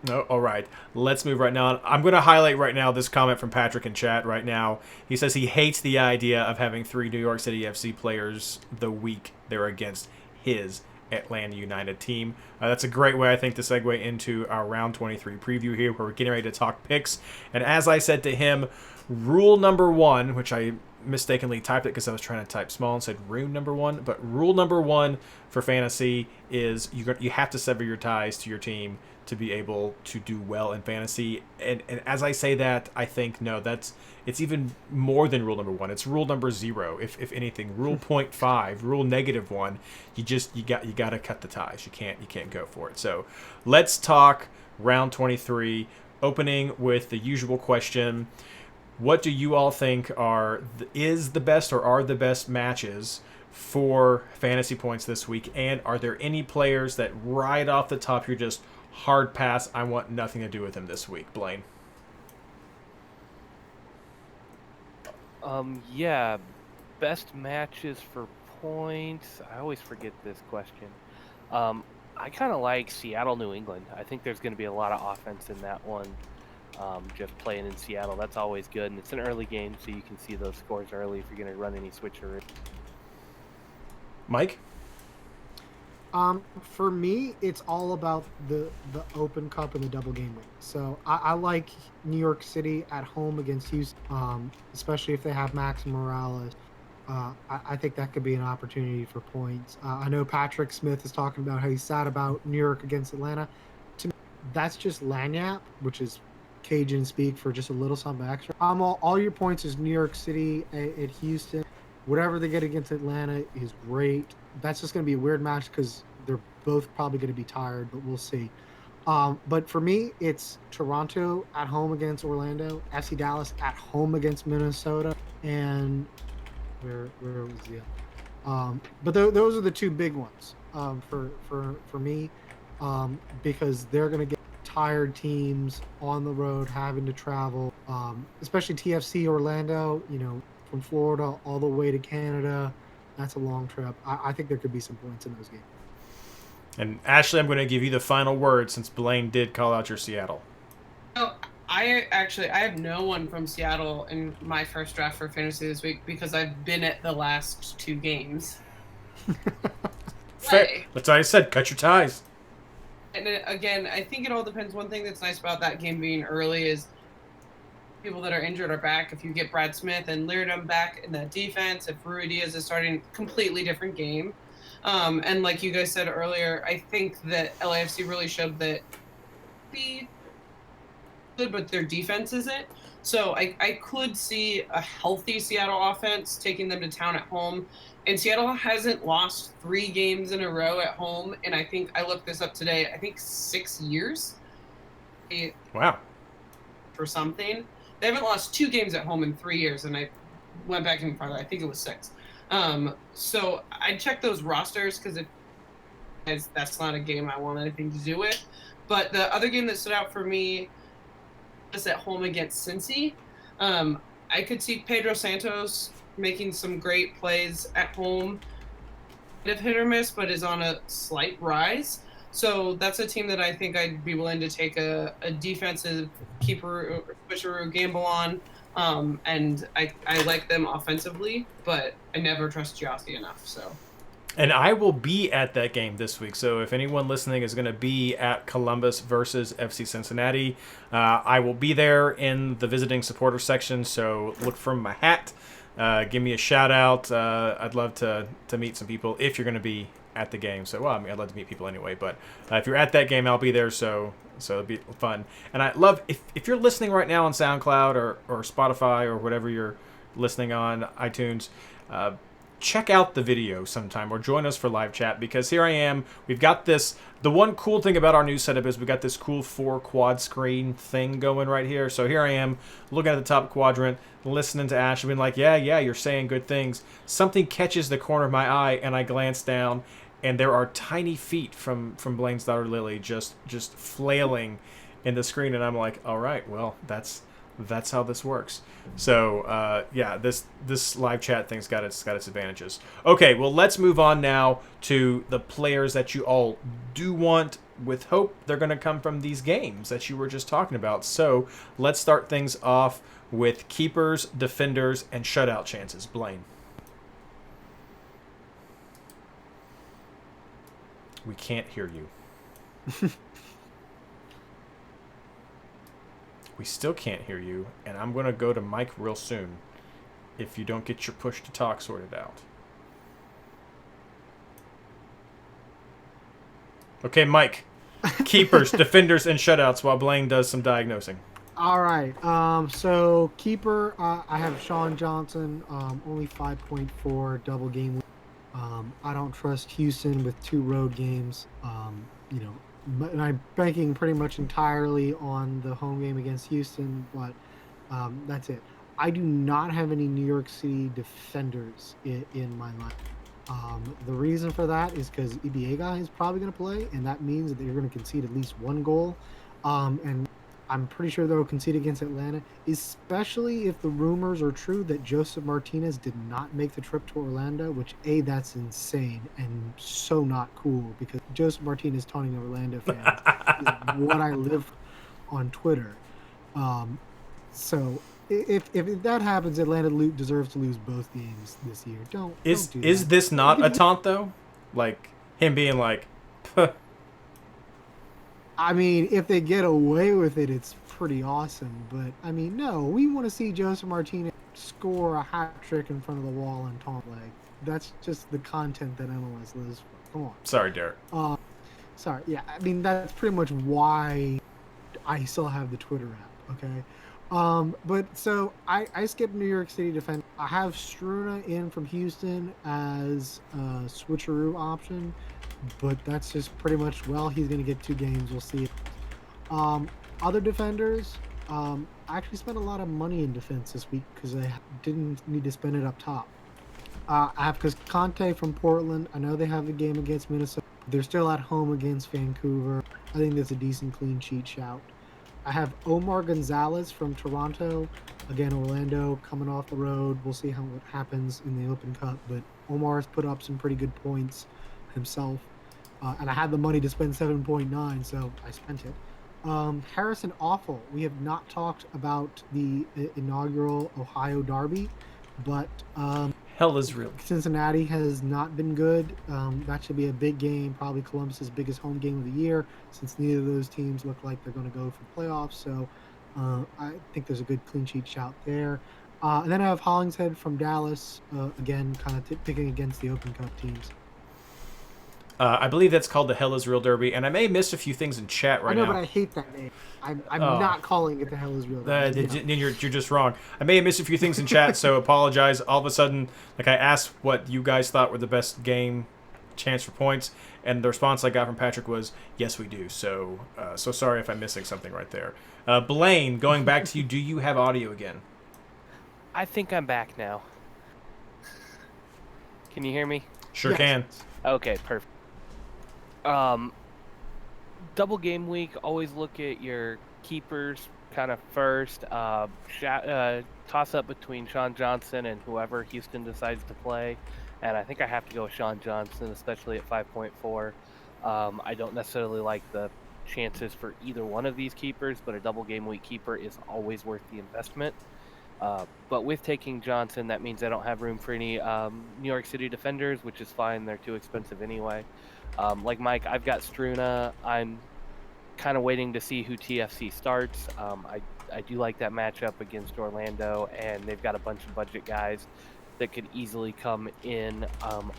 No, all right. Let's move right now. I'm going to highlight right now this comment from Patrick in chat right now. He says he hates the idea of having 3 New York City FC players the week they're against his Atlanta United team. That's a great way, I think, to segue into our round 23 preview here, where we're getting ready to talk picks. And as I said to him, rule number 1, which I mistakenly typed it because I was trying to type small and said rune number 1, but rule number 1 for fantasy is you have to sever your ties to your team to be able to do well in fantasy. And as I say that, I think, no, it's even more than rule number 1. It's rule number 0, if anything. Rule 0.5, rule -1. You got to cut the ties. You can't go for it. So let's talk round 23, opening with the usual question. What do you all think is the best or are the best matches for fantasy points this week? And are there any players that right off the top you're just hard pass, I want nothing to do with him this week? Blayne. Yeah, best matches for points. I always forget this question. I kind of like Seattle, New England. I think there's going to be a lot of offense in that one. Just playing in Seattle, that's always good, and it's an early game, so you can see those scores early if you're going to run any switcheroo. Mike? For me, it's all about the Open Cup and the double game win. So I like New York City at home against Houston, especially if they have Max Morales. I think that could be an opportunity for points. I know Patrick Smith is talking about how he's sad about New York against Atlanta. To me, that's just lagniappe, which is Cajun speak for just a little something extra. All your points is New York City at Houston. Whatever they get against Atlanta is great. That's just going to be a weird match because they're both probably going to be tired, but we'll see. But for me, it's Toronto at home against Orlando, FC Dallas at home against Minnesota, and where was the but those are the 2 big ones for me, because they're going to get tired teams on the road having to travel, especially TFC Orlando, from Florida all the way to Canada. That's a long trip. I think there could be some points in those games. And Ashley, I'm going to give you the final word since Blayne did call out your Seattle. Oh, I have no one from Seattle in my first draft for fantasy this week because I've been at the last 2 games. Fair. That's why I said cut your ties. And again, I think it all depends. One thing that's nice about that game being early is people that are injured are back. If you get Brad Smith and Leardom back in that defense, if Rui Diaz is starting, completely different game. And like you guys said earlier, I think that LAFC really showed that be good, but their defense isn't. So I could see a healthy Seattle offense taking them to town at home. And Seattle hasn't lost 3 games in a row at home. And I think I looked this up today. I think 6 years. Wow. For something. They haven't lost 2 games at home in 3 years. And I went back and farther. I think it was 6. So I checked those rosters because that's not a game I want anything to do with. But the other game that stood out for me was at home against Cincy. I could see Pedro Santos making some great plays at home. Bit of hit or miss, but is on a slight rise. So that's a team that I think I'd be willing to take a defensive keeper, switcheroo gamble on. And I like them offensively, but I never trust Giassi enough. So, and I will be at that game this week. So if anyone listening is going to be at Columbus versus FC Cincinnati, I will be there in the visiting supporter section. So look for my hat. give me a shout out. I'd love to meet some people if you're going to be at the game. So, well, I mean, I'd love to meet people anyway. But if you're at that game, I'll be there. So it'll be fun. And I love if you're listening right now on SoundCloud or Spotify or whatever you're listening on, iTunes. Check out the video sometime or join us for live chat, because here I am. We've got this. The one cool thing about our new setup is we got this cool 4 quad screen thing going right here. So here I am looking at the top quadrant, listening to Ash and being like, yeah, you're saying good things. Something catches the corner of my eye and I glance down and there are tiny feet from Blayne's daughter Lily just flailing in the screen, and I'm like, all right, well, that's how this works. So yeah, this live chat thing's got its advantages. Okay, well, let's move on now to the players that you all do want, with hope they're going to come from these games that you were just talking about. So let's start things off with keepers, defenders, and shutout chances. Blayne. We can't hear you. We still can't hear you, and I'm going to go to Mike real soon if you don't get your push to talk sorted out. Okay, Mike. Keepers, defenders, and shutouts while Blayne does some diagnosing. All right. So keeper, I have Sean Johnson, only 5.4 double game. I don't trust Houston with 2 road games. And I'm banking pretty much entirely on the home game against Houston, but that's it. I do not have any New York City defenders in my lineup. The reason for that is because Ibiega is probably going to play, and that means that they're going to concede at least 1 goal. And I'm pretty sure they'll concede against Atlanta, especially if the rumors are true that Joseph Martinez did not make the trip to Orlando, which, that's insane and so not cool, because Joseph Martinez taunting Orlando fans is what I live on Twitter. So if that happens, Atlanta deserves to lose both games this year. Don't do that. Is this not a taunt, though? Like, him being like, puh. I mean, if they get away with it, it's pretty awesome. But, I mean, no, we want to see Joseph Martinez score a hat trick in front of the wall and taunt leg. That's just the content that MLS lives for. Come on. Sorry, Derek. Sorry. Yeah, I mean, that's pretty much why I still have the Twitter app, okay? But so I skipped New York City defense. I have Struna in from Houston as a switcheroo option. But that's just pretty much, well, he's going to get 2 games. We'll see. Other defenders, I actually spent a lot of money in defense this week because I didn't need to spend it up top. I have Conte from Portland. I know they have a game against Minnesota. They're still at home against Vancouver. I think that's a decent clean sheet shout. I have Omar Gonzalez from Toronto. Again, Orlando coming off the road. We'll see what happens in the Open Cup. But Omar's put up some pretty good points himself. And I had the money to spend 7.9, so I spent it. Harrison Awful. We have not talked about the inaugural Ohio Derby, but hell is real. Cincinnati has not been good. That should be a big game, probably Columbus's biggest home game of the year, since neither of those teams look like they're going to go for playoffs. So I think there's a good clean sheet shout there. And then I have Hollingshead from Dallas, again, kind of picking against the Open Cup teams. I believe that's called the Hell is Real Derby, and I may have missed a few things in chat right now. I know, but I hate that name. I'm not calling it the Hell is Real Derby. Then you're just wrong. I may have missed a few things in chat, so apologize. All of a sudden, like, I asked what you guys thought were the best game chance for points, and the response I got from Patrick was, yes, we do. So sorry if I'm missing something right there. Blayne, going back to you, do you have audio again? I think I'm back now. Can you hear me? Sure Yes. can. Okay, perfect. Double game week, always look at your keepers kind of first. Toss up between Sean Johnson and whoever Houston decides to play. And I think I have to go with Sean Johnson, especially at 5.4. I don't necessarily like the chances for either one of these keepers, but a double game week keeper is always worth the investment. But with taking Johnson, that means I don't have room for any New York City defenders, which is fine. They're too expensive anyway. Like Mike, I've got Struna. I'm kind of waiting to see who TFC starts. I I do like that matchup against Orlando, and they've got a bunch of budget guys that could easily come in.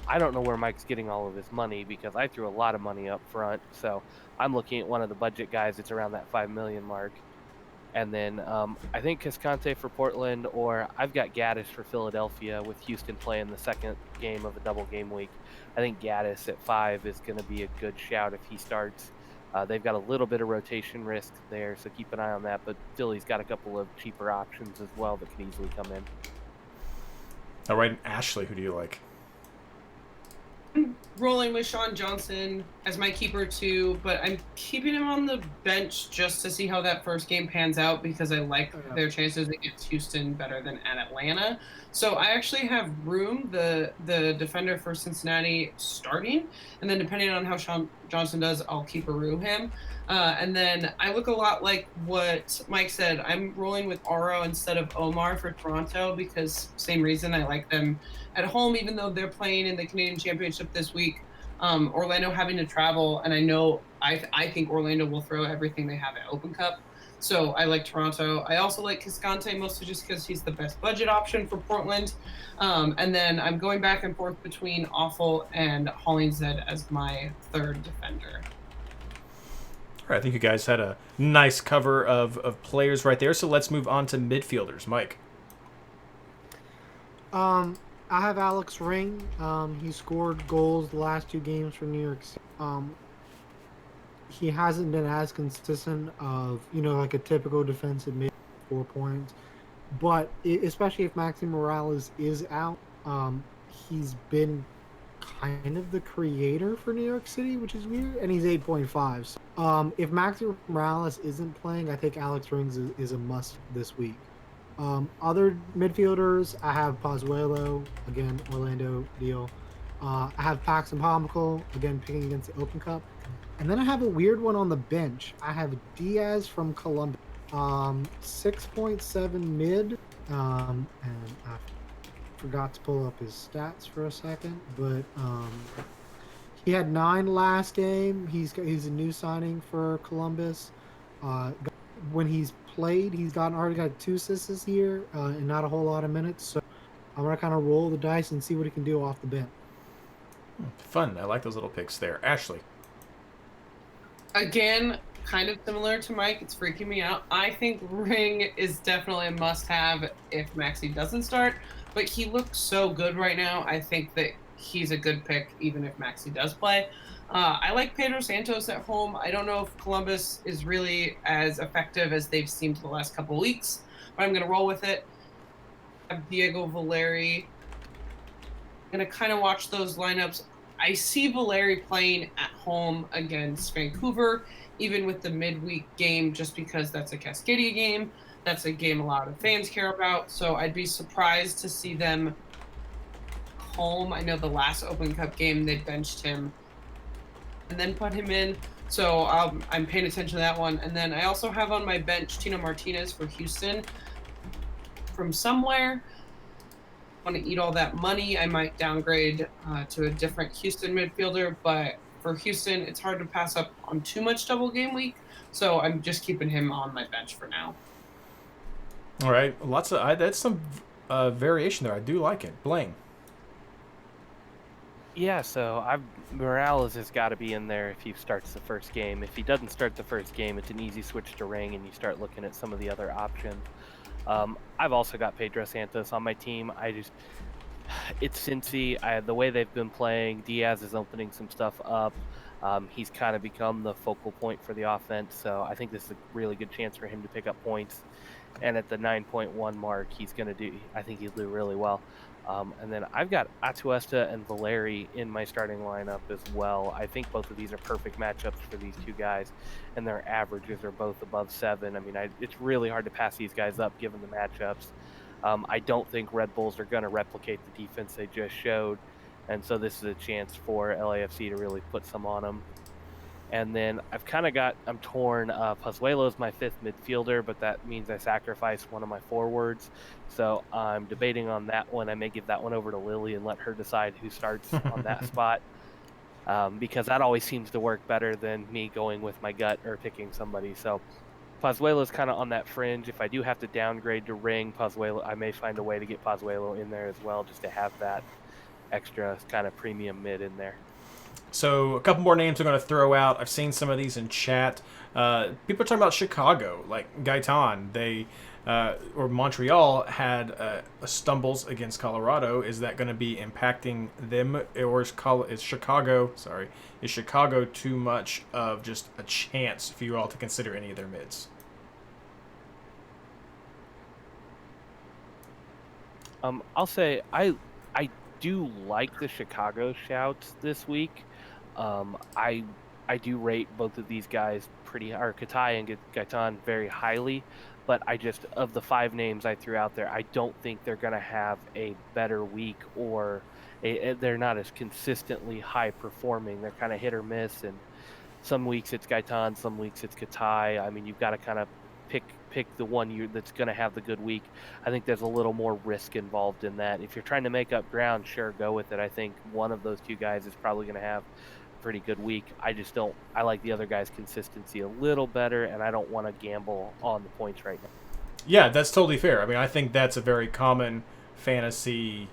I don't know where Mike's getting all of his money because I threw a lot of money up front. So I'm looking at one of the budget guys that's around that 5 million mark. And then I think Cascante for Portland, or I've got Gaddis for Philadelphia with Houston playing the second game of a double game week. I think Gaddis at 5 is going to be a good shout if he starts. They've got a little bit of rotation risk there, so keep an eye on that. But Philly's got a couple of cheaper options as well that can easily come in. All right, and Ashley, who do you like? Rolling with Sean Johnson as my keeper too, but I'm keeping him on the bench just to see how that first game pans out because I like their chances against Houston better than at Atlanta. So I actually have Room, the defender for Cincinnati, starting, and then depending on how Sean Johnson does, I'll keep him. And then I look a lot like what Mike said. I'm rolling with Aro instead of Omar for Toronto because same reason I like them at home, even though they're playing in the Canadian Championship this week. Orlando having to travel, and I think Orlando will throw everything they have at Open Cup. So I like Toronto. I also like Cascante mostly just because he's the best budget option for Portland. And then I'm going back and forth between Awful and Hollingshead as my third defender. All right, I think you guys had a nice cover of players right there. So let's move on to midfielders. Mike. I have Alex Ring. He scored goals the last 2 games for New York City. He hasn't been as consistent of, like a typical defensive mid 4 points. But especially if Maxi Morales is out, he's been kind of the creator for New York City, which is weird, and he's 8.5. So, if Maxi Morales isn't playing, I think Alex Rings is a must this week. Other midfielders, I have Pozuelo, again, Orlando deal. I have Pax and Pomical, again, picking against the Open Cup. And then I have a weird one on the bench. I have Diaz from Columbus, 6.7 mid, and I forgot to pull up his stats for a second, but he had 9 last game. He's a new signing for Columbus. When he's played, he's already got 2 assists this year and not a whole lot of minutes. So I'm gonna kind of roll the dice and see what he can do off the bench. Fun. I like those little picks there. Ashley. Again, kind of similar to Mike. It's freaking me out. I think Ring is definitely a must-have if Maxi doesn't start, but he looks so good right now. I think that he's a good pick even if Maxi does play. I like Pedro Santos at home. I don't know if Columbus is really as effective as they've seemed the last couple weeks, but I'm going to roll with it. I have Diego Valeri. I'm going to kind of watch those lineups. I see Valeri playing at home against Vancouver, even with the midweek game, just because that's a Cascadia game. That's a game a lot of fans care about. So I'd be surprised to see them home. I know the last Open Cup game, they benched him and then put him in. So I'm paying attention to that one. And then I also have on my bench Tino Martinez for Houston. From somewhere, I want to eat all that money. I might downgrade to a different Houston midfielder. But for Houston, it's hard to pass up on too much double game week. So I'm just keeping him on my bench for now. All right. That's some variation there. I do like it. Blayne. Yeah, so Morales has got to be in there if he starts the first game. If he doesn't start the first game, it's an easy switch to Ring, and you start looking at some of the other options. I've also got Pedro Santos on my team. It's Cincy. The way they've been playing, Diaz is opening some stuff up. He's kind of become the focal point for the offense, so I think this is a really good chance for him to pick up points. And at the 9.1 mark, I think he'll do really well. And then I've got Atuesta and Valeri in my starting lineup as well. I think both of these are perfect matchups for these 2 guys, and their averages are both above 7. I mean, it's really hard to pass these guys up given the matchups. I don't think Red Bulls are going to replicate the defense they just showed, and so this is a chance for LAFC to really put some on them. And then I'm torn. Pozuelo is my 5th midfielder, but that means I sacrifice one of my forwards. So I'm debating on that one. I may give that one over to Lily and let her decide who starts on that spot, because that always seems to work better than me going with my gut or picking somebody. So Pozuelo's kind of on that fringe. If I do have to downgrade to Ring, Pozuelo, I may find a way to get Pozuelo in there as well, just to have that extra kind of premium mid in there. So a couple more names I'm going to throw out. I've seen some of these in chat. People are talking about Chicago, like Gaetan. They or Montreal had stumbles against Colorado. Is that going to be impacting them, or is Chicago? Sorry, is Chicago too much of just a chance for you all to consider any of their mids? I'll say I do like the Chicago shouts this week. I do rate both of these guys or Katai and Gaetan very highly, but I just, of the 5 names I threw out there, I don't think they're going to have a better week, or they're not as consistently high performing. They're kind of hit or miss, and some weeks it's Gaetan, some weeks it's Katai. I mean, you've got to kind of pick the one that's going to have the good week. I think there's a little more risk involved in that. If you're trying to make up ground, sure, go with it. I think one of those 2 guys is probably going to have a pretty good week. I like the other guy's consistency a little better, and I don't want to gamble on the points right now. Yeah, that's totally fair. I mean, I think that's a very common fantasy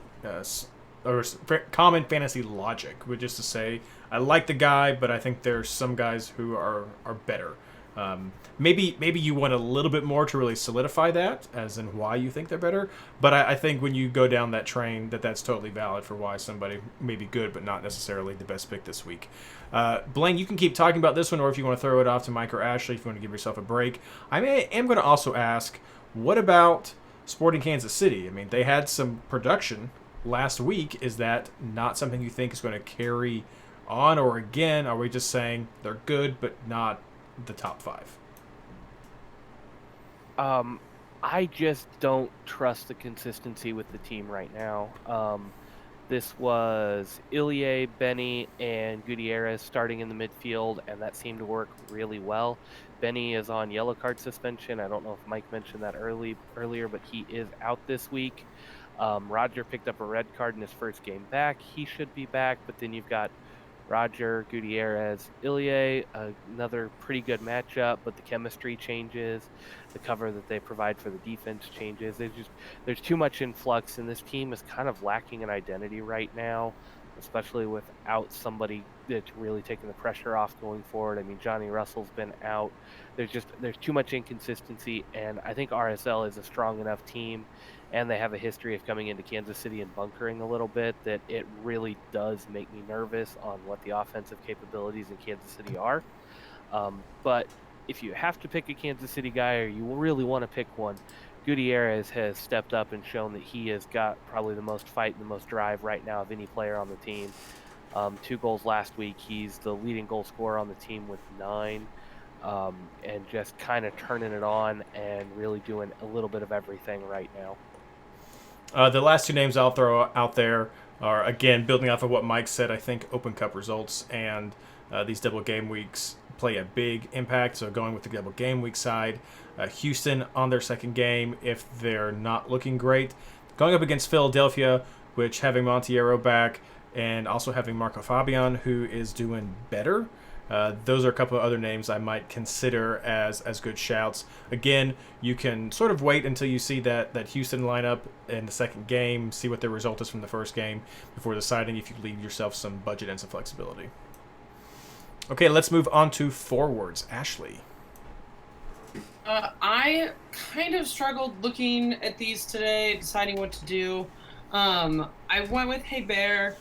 common fantasy logic, which is to say, I like the guy, but I think there's some guys who are better. Maybe you want a little bit more to really solidify that, as in why you think they're better. But I think when you go down that train, that's totally valid for why somebody may be good, but not necessarily the best pick this week. Blayne, you can keep talking about this one, or if you want to throw it off to Mike or Ashley, if you want to give yourself a break. I am going to also ask, what about Sporting Kansas City? I mean, they had some production last week. Is that not something you think is going to carry on, or again, are we just saying they're good but not the top 5? I just don't trust the consistency with the team right now. This was Ilie, Benny, and Gutierrez starting in the midfield, and that seemed to work really well. Benny is on yellow card suspension. I don't know if Mike mentioned that earlier, but he is out this week. Roger picked up a red card in his first game back. He should be back, but then you've got Roger, Gutierrez, Ilie, another pretty good matchup, but the chemistry changes. The cover that they provide for the defense changes. There's too much influx, and this team is kind of lacking an identity right now, especially without somebody that's really taking the pressure off going forward. I mean, Johnny Russell's been out. There's too much inconsistency, and I think RSL is a strong enough team, and they have a history of coming into Kansas City and bunkering a little bit, that it really does make me nervous on what the offensive capabilities in Kansas City are. But if you have to pick a Kansas City guy, or you really want to pick one, Gutierrez has stepped up and shown that he has got probably the most fight and the most drive right now of any player on the team. 2 goals last week. He's the leading goal scorer on the team with 9. And just kind of turning it on and really doing a little bit of everything right now. The last 2 names I'll throw out there are, again, building off of what Mike said. I think Open Cup results and these double game weeks play a big impact. So going with the double game week side, Houston on their second game, if they're not looking great, going up against Philadelphia, which having Monteiro back and also having Marco Fabian, who is doing better. Those are a couple of other names I might consider as good shouts. Again, you can sort of wait until you see that Houston lineup in the second game, see what their result is from the first game before deciding if you leave yourself some budget and some flexibility. Okay, let's move on to forwards. Ashley. I kind of struggled looking at these today, deciding what to do. I went with Hey Bear.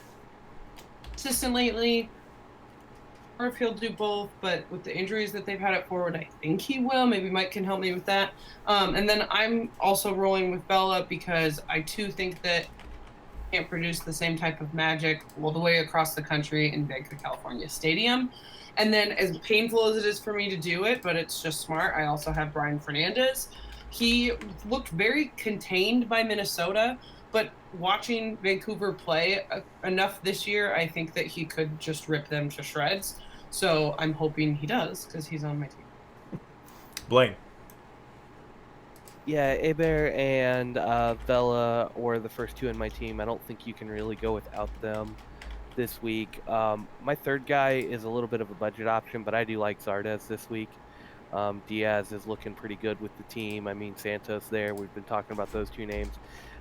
Consistent lately. Or if he'll do both, but with the injuries that they've had at forward, I think he will. Maybe Mike can help me with that. And then I'm also rolling with Bella, because I too think that he can't produce the same type of magic all the way across the country in Banc of California Stadium. And then, as painful as it is for me to do it, but it's just smart, I also have Brian Fernandez. He looked very contained by Minnesota, but watching Vancouver play enough this year, I think that he could just rip them to shreds. So I'm hoping he does, because he's on my team. Blayne. Yeah, Heber and Vela were the first 2 in my team. I don't think you can really go without them this week. My third guy is a little bit of a budget option, but I do like Zardes this week. Diaz is looking pretty good with the team. I mean, Santos there. We've been talking about those two names.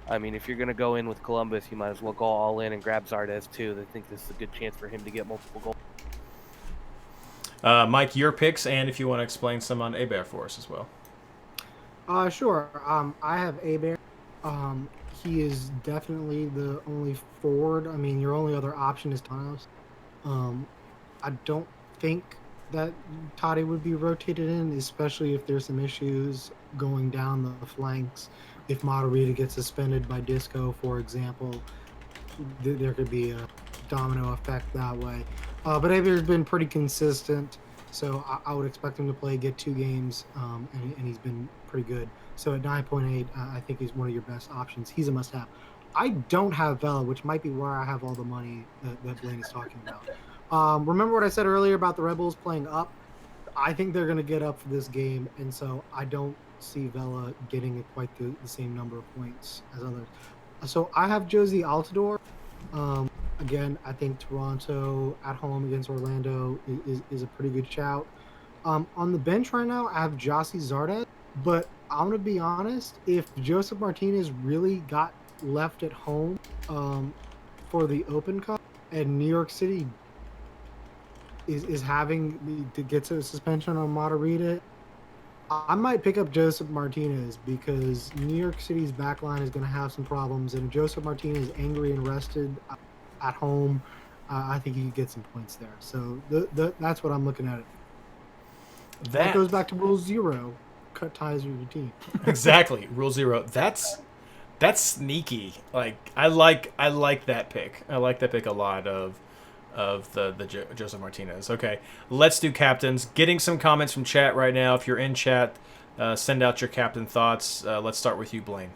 I mean, if you're going to go in with Columbus, you might as well go all in and grab Zardes too. I think this is a good chance for him to get multiple goals. Mike, your picks, and if you want to explain some on Abear for us as well. Sure. I have Abear. He is definitely the only forward. I mean, your only other option is Thanos. I don't think that Toddy would be rotated in, especially if there's some issues going down the flanks. If Matarita gets suspended by Disco, for example, there could be a domino effect that way. But Abear's been pretty consistent, so I would expect him to get 2 games, and he's been pretty good. So at 9.8, I think he's one of your best options. He's a must-have. I don't have Vela, which might be where I have all the money that Blayne is talking about. Remember what I said earlier about the Red Bulls playing up? I think they're going to get up for this game, and so I don't see Vela getting quite the same number of points as others. So I have Josie Altidore. Again, I think Toronto at home against Orlando is a pretty good shout. On the bench right now, I have Jossie Zardes, but I'm going to be honest, if Joseph Martinez really got left at home for the Open Cup and New York City is having to get a suspension on Matarita, I might pick up Joseph Martinez because New York City's backline is going to have some problems, and if Joseph Martinez is angry and rested at home, I think he could get some points there. So that's what I'm looking at. That goes back to Rule 0. Cut ties with your team. Exactly. Rule 0. That's sneaky. Like I like that pick. I like that pick a lot of the Joseph Martinez. Okay, let's do captains. Getting some comments from chat right now. If you're in chat, send out your captain thoughts. Let's start with you, Blayne.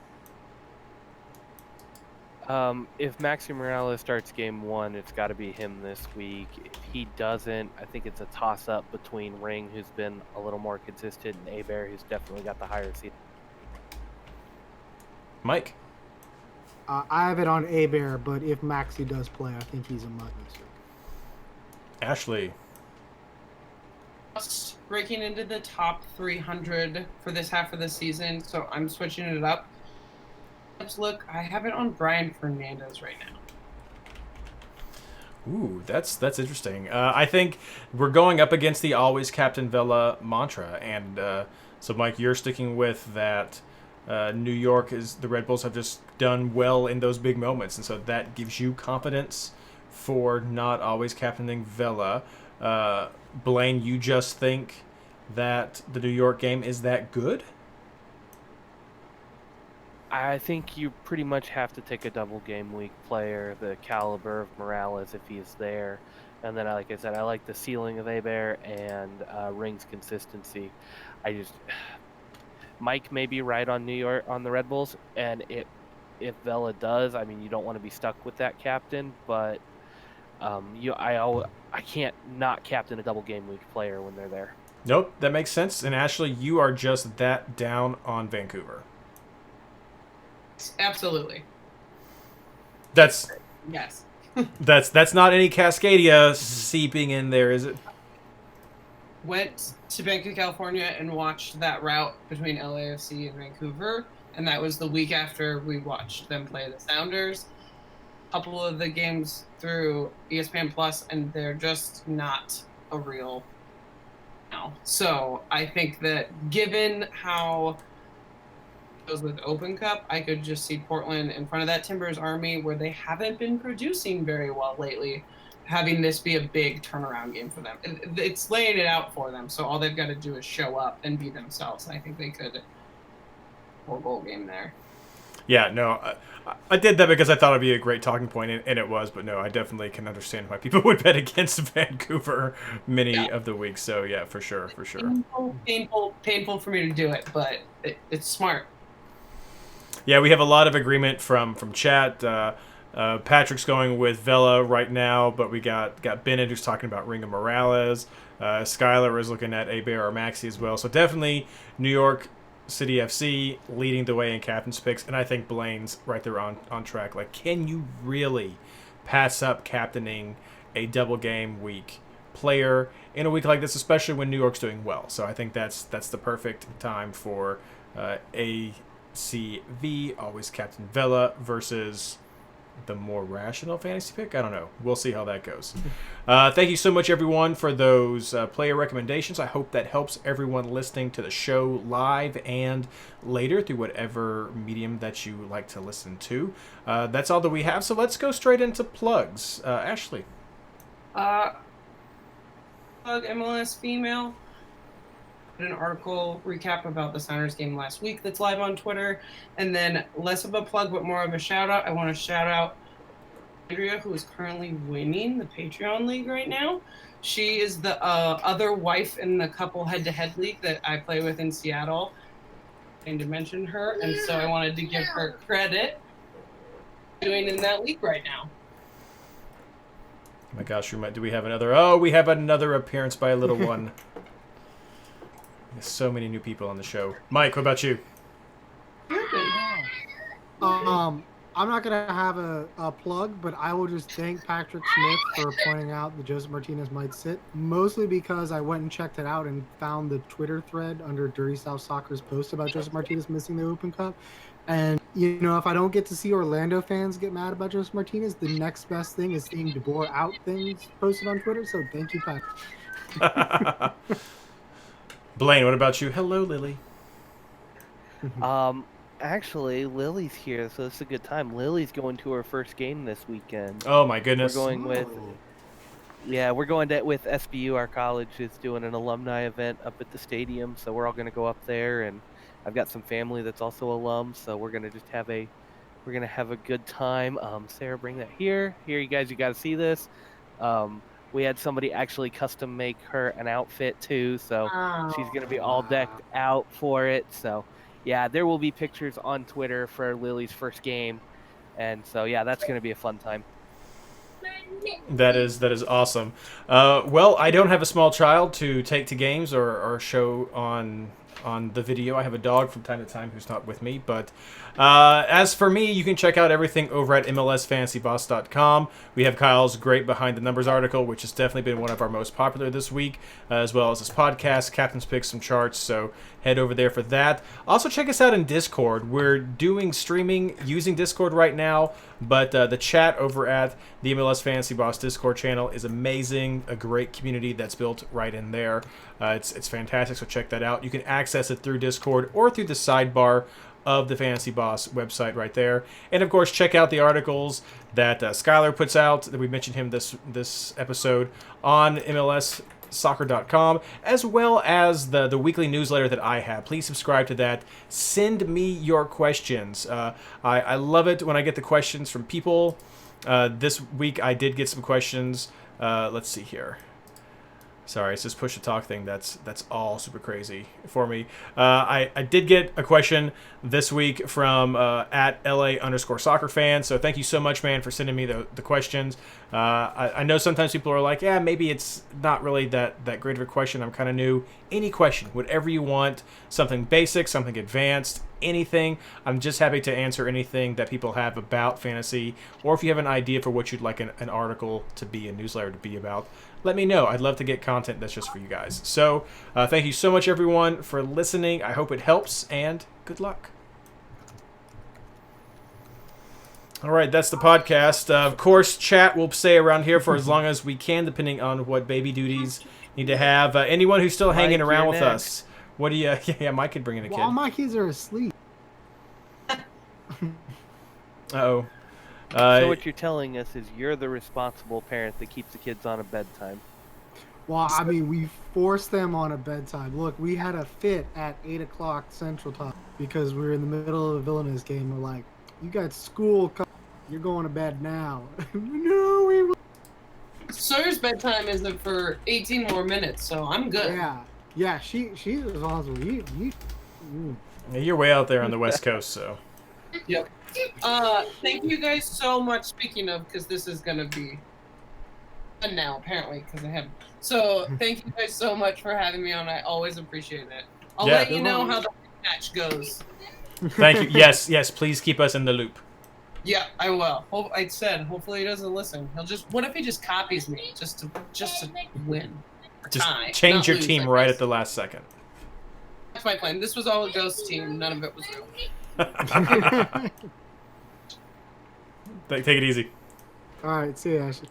If Maxi Morales starts game 1, it's got to be him this week. If he doesn't, I think it's a toss-up between Ring, who's been a little more consistent, and Abear, who's definitely got the higher seed. Mike? I have it on Abear, but if Maxi does play, I think he's a must this week. Ashley? Just breaking into the top 300 for this half of the season, so I'm switching it up. Let's look. I have it on Brian Fernandez right now. Ooh, that's interesting. I think we're going up against the always Captain Vela mantra, and so Mike, you're sticking with that. New York the Red Bulls have just done well in those big moments, and so that gives you confidence for not always captaining Vela. Blayne, you just think that the New York game is that good? I think you pretty much have to take a double game week player, the caliber of Morales if he's there. And then, like I said, I like the ceiling of Abear and Ring's consistency. Mike may be right on New York, on the Red Bulls, and if Vela does, I mean, you don't want to be stuck with that captain, but I can't not captain a double game week player when they're there. Nope, that makes sense. And Ashley, you are just that down on Vancouver. Absolutely. That's yes. that's not any Cascadia seeping in there, is it? Went to Bank of California and watched that route between LAFC and Vancouver, and that was the week after we watched them play the Sounders. A couple of the games through ESPN Plus, and they're just not a real now. So I think that given how it goes with Open Cup, I could just see Portland in front of that Timbers Army where they haven't been producing very well lately, having this be a big turnaround game for them. It's laying it out for them, so all they've got to do is show up and be themselves. I think they could 4-goal game there. Yeah, no, I did that because I thought it'd be a great talking point, and it was. But no, I definitely can understand why people would bet against Vancouver many of the weeks. So yeah, for sure. Painful for me to do it, but it's smart. Yeah, we have a lot of agreement from chat. Patrick's going with Vela right now, but we got Bennett who's talking about Ringo Morales. Skylar is looking at Abear or Maxi as well. So definitely New York City FC leading the way in captain's picks, and I think Blayne's right there on track. Like, can you really pass up captaining a double game week player in a week like this, especially when New York's doing well. So I think that's the perfect time for ACV, always Captain Vela, versus the more rational fantasy pick. I don't know. We'll see how that goes. Thank you so much, everyone, for those player recommendations. I hope that helps everyone listening to the show live and later through whatever medium that you like to listen to. That's all that we have, so let's go straight into plugs. Ashley. Plug MLS Female. An article recap about the Sounders game last week that's live on Twitter. And then less of a plug, but more of a shout out. I want to shout out Andrea, who is currently winning the Patreon League right now. She is the other wife in the couple head-to-head league that I play with in Seattle. And to mention her, and so I wanted to give her credit doing in that league right now. Oh my gosh, do we have another? Oh, we have another appearance by a little one. There's so many new people on the show. Mike, what about you? I'm not gonna have a plug, but I will just thank Patrick Smith for pointing out that Joseph Martinez might sit. Mostly because I went and checked it out and found the Twitter thread under Dirty South Soccer's post about Joseph Martinez missing the Open Cup. And you know, if I don't get to see Orlando fans get mad about Joseph Martinez, the next best thing is seeing DeBoer out things posted on Twitter. So thank you, Patrick. Blayne, what about you? Hello, Lily. Actually, Lily's here, so it's a good time. Lily's going to her first game this weekend. Oh my goodness. We're going with SBU. Our college is doing an alumni event up at the stadium, so we're all going to go up there, and I've got some family that's also alums, so we're going to just have a good time. Sarah, bring that here. Here, you guys, you got to see this. We had somebody actually custom make her an outfit too, so she's going to be all decked out for it. So, yeah, there will be pictures on Twitter for Lily's first game, and so yeah, that's going to be a fun time. That is awesome. Well, I don't have a small child to take to games or show on the video. I have a dog from time to time who's not with me, but as for me, you can check out everything over at MLSFantasyBoss.com. We have Kyle's great Behind the Numbers article, which has definitely been one of our most popular this week, as well as this podcast, Captain's Picks, some charts, so head over there for that. Also, check us out in Discord. We're doing streaming using Discord right now, but the chat over at the MLS Fantasy Boss Discord channel is amazing, a great community that's built right in there. It's fantastic, so check that out. You can access it through Discord or through the sidebar of the Fantasy Boss website right there. And of course, check out the articles that Skylar puts out, that we mentioned him this episode, on MLSsoccer.com, as well as the weekly newsletter that I have. Please subscribe to that. Send me your questions. I love it when I get the questions from people. This week I did get some questions. Let's see here. Sorry, it's this push to talk thing that's all super crazy for me. I did get a question this week from at LA_soccer fan. So thank you so much, man, for sending me the questions. I know sometimes people are like, yeah, maybe it's not really that great of a question. I'm kind of new. Any question, whatever you want, something basic, something advanced, anything. I'm just happy to answer anything that people have about fantasy, or if you have an idea for what you'd like an article to be, a newsletter to be about, let me know. I'd love to get content that's just for you guys. So thank you so much, everyone, for listening. I hope it helps, and good luck. All right, that's the podcast. Of course, chat will stay around here for as long as we can, depending on what baby duties need to have. Anyone who's still hanging around with us, what do you... Yeah, Mike could bring in a kid. All my kids are asleep. Uh-oh. So what you're telling us is you're the responsible parent that keeps the kids on a bedtime. Well, I mean, we forced them on a bedtime. Look, we had a fit at 8 o'clock Central Time because we were in the middle of a villainous game. We're like, you got school, you're going to bed now. No, we will. Sawyer's bedtime isn't for 18 more minutes, so I'm good. Yeah, she's responsible. You're way out there on the West Coast, so. Yep. Thank you guys so much. Speaking of, because this is gonna be fun now, apparently, because I have. So thank you guys so much for having me on. I always appreciate it. I'll let you know how the match goes. Thank you. Yes, please keep us in the loop. Yeah, I will. I said, hopefully he doesn't listen. He'll just. What if he just copies me just to win or Just tie, change not your lose, team I right guess. at the last second. That's my plan. This was all a ghost team. None of it was real. Take it easy. All right, see ya, Ashley.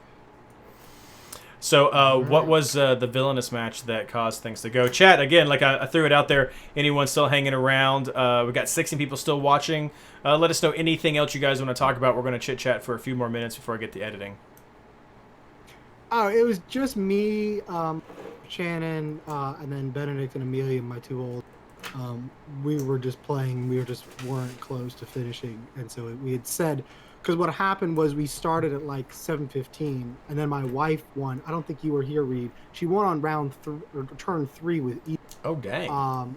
So, what Alright. was the villainous match that caused things to go? Chat, again, like I threw it out there. Anyone still hanging around? We got 16 people still watching. Let us know anything else you guys want to talk about. We're going to chit-chat for a few more minutes before I get the editing. Oh, it was just me, Shannon, and then Benedict and Amelia, my two old. We were just playing. We weren't close to finishing, and so we had said, because what happened was we started at like 7:15, and then my wife won. I don't think you were here, Reid. She won on turn 3 with E. Oh, dang.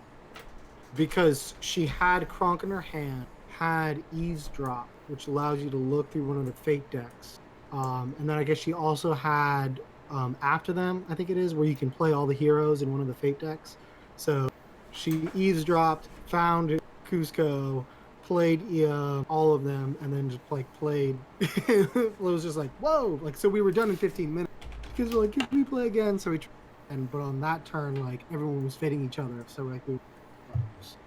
Because she had Kronk in her hand, had Eavesdrop, which allows you to look through one of the fake decks. And then I guess she also had After Them, I think it is, where you can play all the heroes in one of the fake decks. So she eavesdropped, found Cusco, played all of them, and then just like played. It was just like, whoa! Like, so we were done in 15 minutes. Because we're like, can we play again? So but on that turn, like everyone was fitting each other. So like we were close.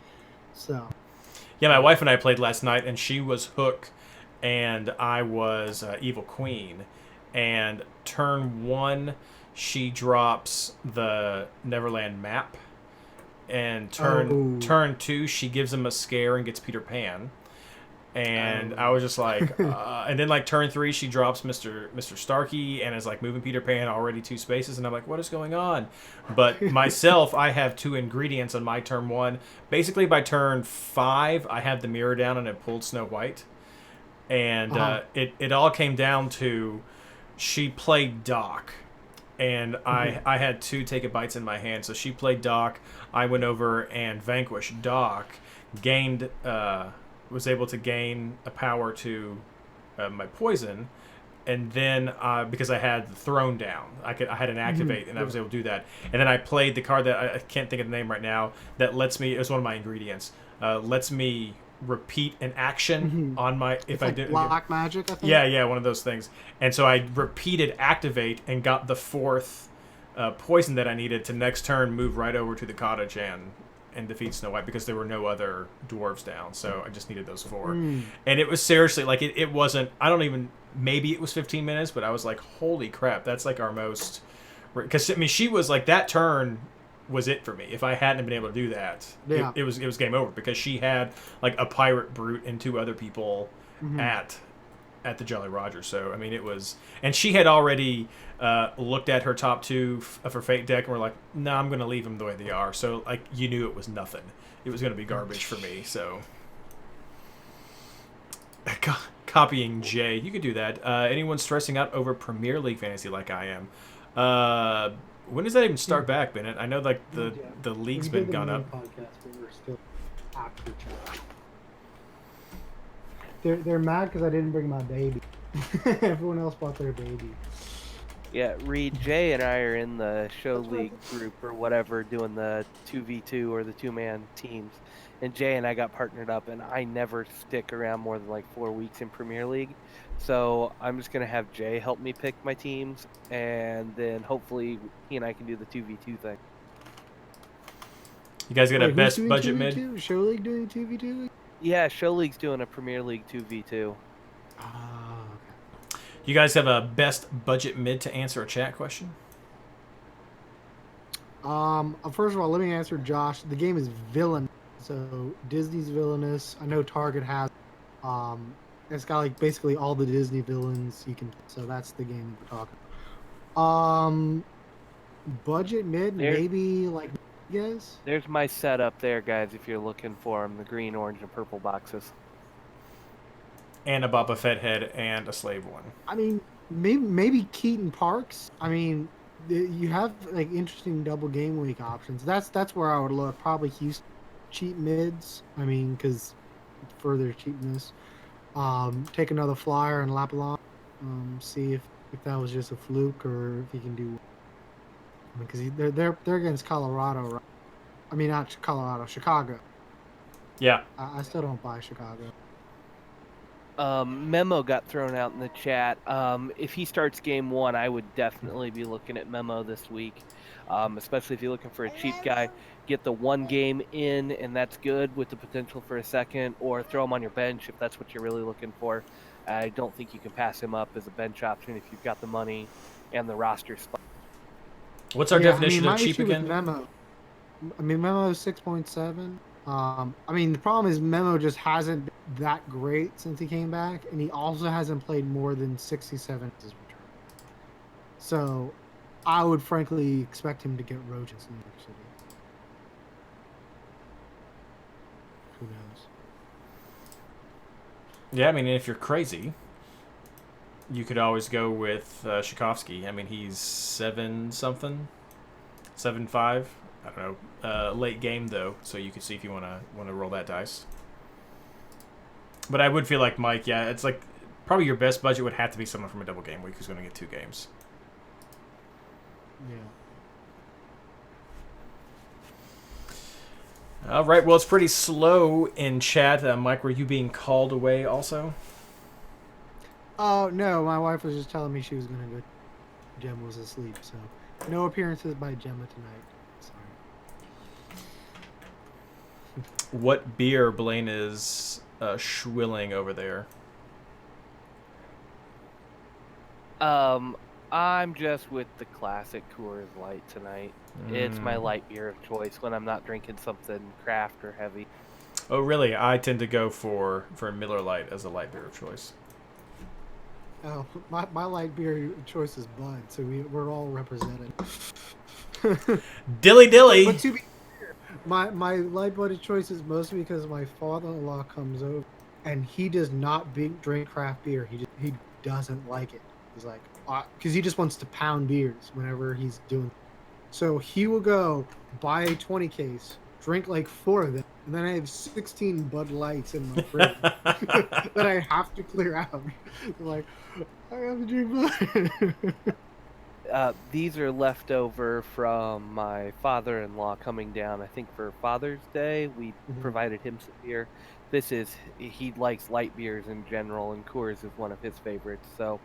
So Yeah, my wife and I played last night, and she was Hook, and I was Evil Queen. And turn 1, she drops the Neverland map. And turn 2, she gives him a scare and gets Peter Pan. And I was just like, and then like turn 3, she drops Mr. Starkey and is like moving Peter Pan already 2 spaces, and I'm like, what is going on? But myself, I have 2 ingredients on my turn 1. Basically, by turn 5, I have the mirror down and it pulled Snow White, and it all came down to she played Doc. And I had 2 Take It Bites in my hand, so she played Doc. I went over and vanquished Doc, gained. Was able to gain a power to my poison, and then because I had the Throne down, I had an activate, and I was able to do that. And then I played the card that I can't think of the name right now, that lets me. It was one of my ingredients. Lets me repeat an action on my if I did black magic. I think. Yeah, one of those things. And so I repeated activate and got the 4th poison that I needed to next turn move right over to the cottage and defeat Snow White, because there were no other dwarves down, so I just needed those 4. And it was seriously like it wasn't. I don't even. Maybe it was 15 minutes, but I was like, holy crap, that's like our most. Because I mean, she was like, that turn was it for me. If I hadn't been able to do that, it was game over, because she had like a pirate brute and 2 other people at the Jolly Roger. So I mean, it was, and she had already looked at her top 2 of her fate deck and were like, no, I'm going to leave them the way they are. So like, you knew it was nothing. It was going to be garbage for me. So copying Jay, you could do that. Anyone stressing out over Premier League fantasy like I am? When does that even start back, Bennett? I know like the league's been gone up. Podcast, but we're still after chat. They're mad because I didn't bring my baby. Everyone else bought their baby. Yeah, Reid, Jay and I are in the show league group or whatever, doing the 2v2 or the 2-man teams. And Jay and I got partnered up, and I never stick around more than like 4 weeks in Premier League. So I'm just going to have Jay help me pick my teams, and then hopefully he and I can do the 2v2 thing. You guys got a best doing budget 2v2? mid? Show League doing 2v2? Yeah, show league's doing a Premier League 2v2. Oh, okay. You guys have a best budget mid to answer a chat question? First of all, let me answer Josh. The game is villain, so Disney's villainous. I know Target has. It's got like basically all the Disney villains you can. So that's the game we're talking about. Budget mid, maybe like guys. There's my setup there, guys. If you're looking for them, the green, orange, and purple boxes. And a Boba Fett head and a slave one. I mean, maybe Keaton Parks. I mean, you have like interesting double game week options. That's where I would look. Probably Houston cheap mids. I mean, because further cheapness. Take another flyer and Lapalon. See if that was just a fluke or if he can do. Because they're against Colorado, right? I mean, not Colorado, Chicago. Yeah. I still don't buy Chicago. Memo got thrown out in the chat. If he starts game 1, I would definitely be looking at Memo this week, especially if you're looking for a cheap guy. Get the 1 game in, and that's good with the potential for a second, or throw him on your bench if that's what you're really looking for. I don't think you can pass him up as a bench option if you've got the money and the roster spot. What's our definition of cheap again? Memo. Memo is 6.7. The problem is Memo just hasn't been that great since he came back, and he also hasn't played more than 67 at his return. So, I would frankly expect him to get roaches in New York City. Who knows? Yeah, I mean, if you're crazy, you could always go with Tchaikovsky. I mean, he's 7-something, 7.5. I don't know. Late game though, so you can see if you want to roll that dice. But I would feel like Mike. Yeah, it's like probably your best budget would have to be someone from a double game week who's going to get 2 games. Yeah. All right. Well, it's pretty slow in chat. Mike, were you being called away also? Oh no, my wife was just telling me she was going to go. Gemma was asleep, so no appearances by Gemma tonight. What beer Blayne is schwilling over there? I'm just with the classic Coors Light tonight. It's my light beer of choice when I'm not drinking something craft or heavy. Oh, really? I tend to go for Miller Lite as a light beer of choice. Oh, my light beer choice is Bud, so we're all represented. Dilly. But to be fair, my light Bud choice is mostly because my father-in-law comes over, and he does not drink craft beer. He doesn't like it. He's like, because he just wants to pound beers whenever he's doing. So he will go buy a 20 case, drink like 4 of them, and then I have 16 Bud Lights in my fridge that I have to clear out. Like, I have to drink Bud. These are left over from my father-in-law coming down, I think, for Father's Day. We provided him some beer. He likes light beers in general, and Coors is one of his favorites, so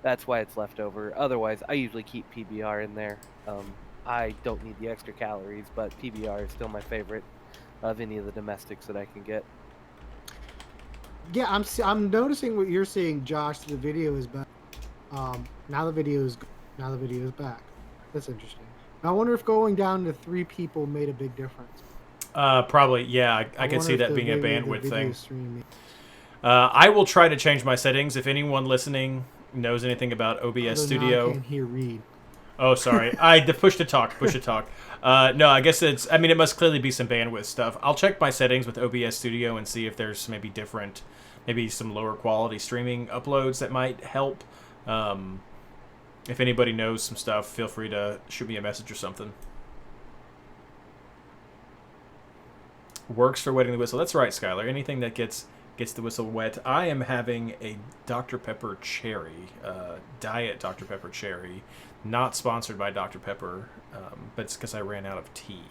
that's why it's left over. Otherwise, I usually keep PBR in there. I don't need the extra calories, but PBR is still my favorite of any of the domestics that I can get. Yeah, I'm noticing what you're seeing, Josh. The video is back. Now the video is back. That's interesting. I wonder if going down to 3 people made a big difference. Probably, yeah. I could see that being a bandwidth thing. I will try to change my settings. If anyone listening knows anything about OBS Studio, I can't hear Reid. Oh, sorry. I push to talk. No, I guess it must clearly be some bandwidth stuff. I'll check my settings with OBS Studio and see if there's maybe some lower quality streaming uploads that might help. If anybody knows some stuff, feel free to shoot me a message or something. Works for wetting the whistle. That's right, Skylar. Anything that gets the whistle wet. I am having a Dr. Pepper Cherry, Diet Dr. Pepper Cherry. Not sponsored by Dr. Pepper, but it's because I ran out of tea.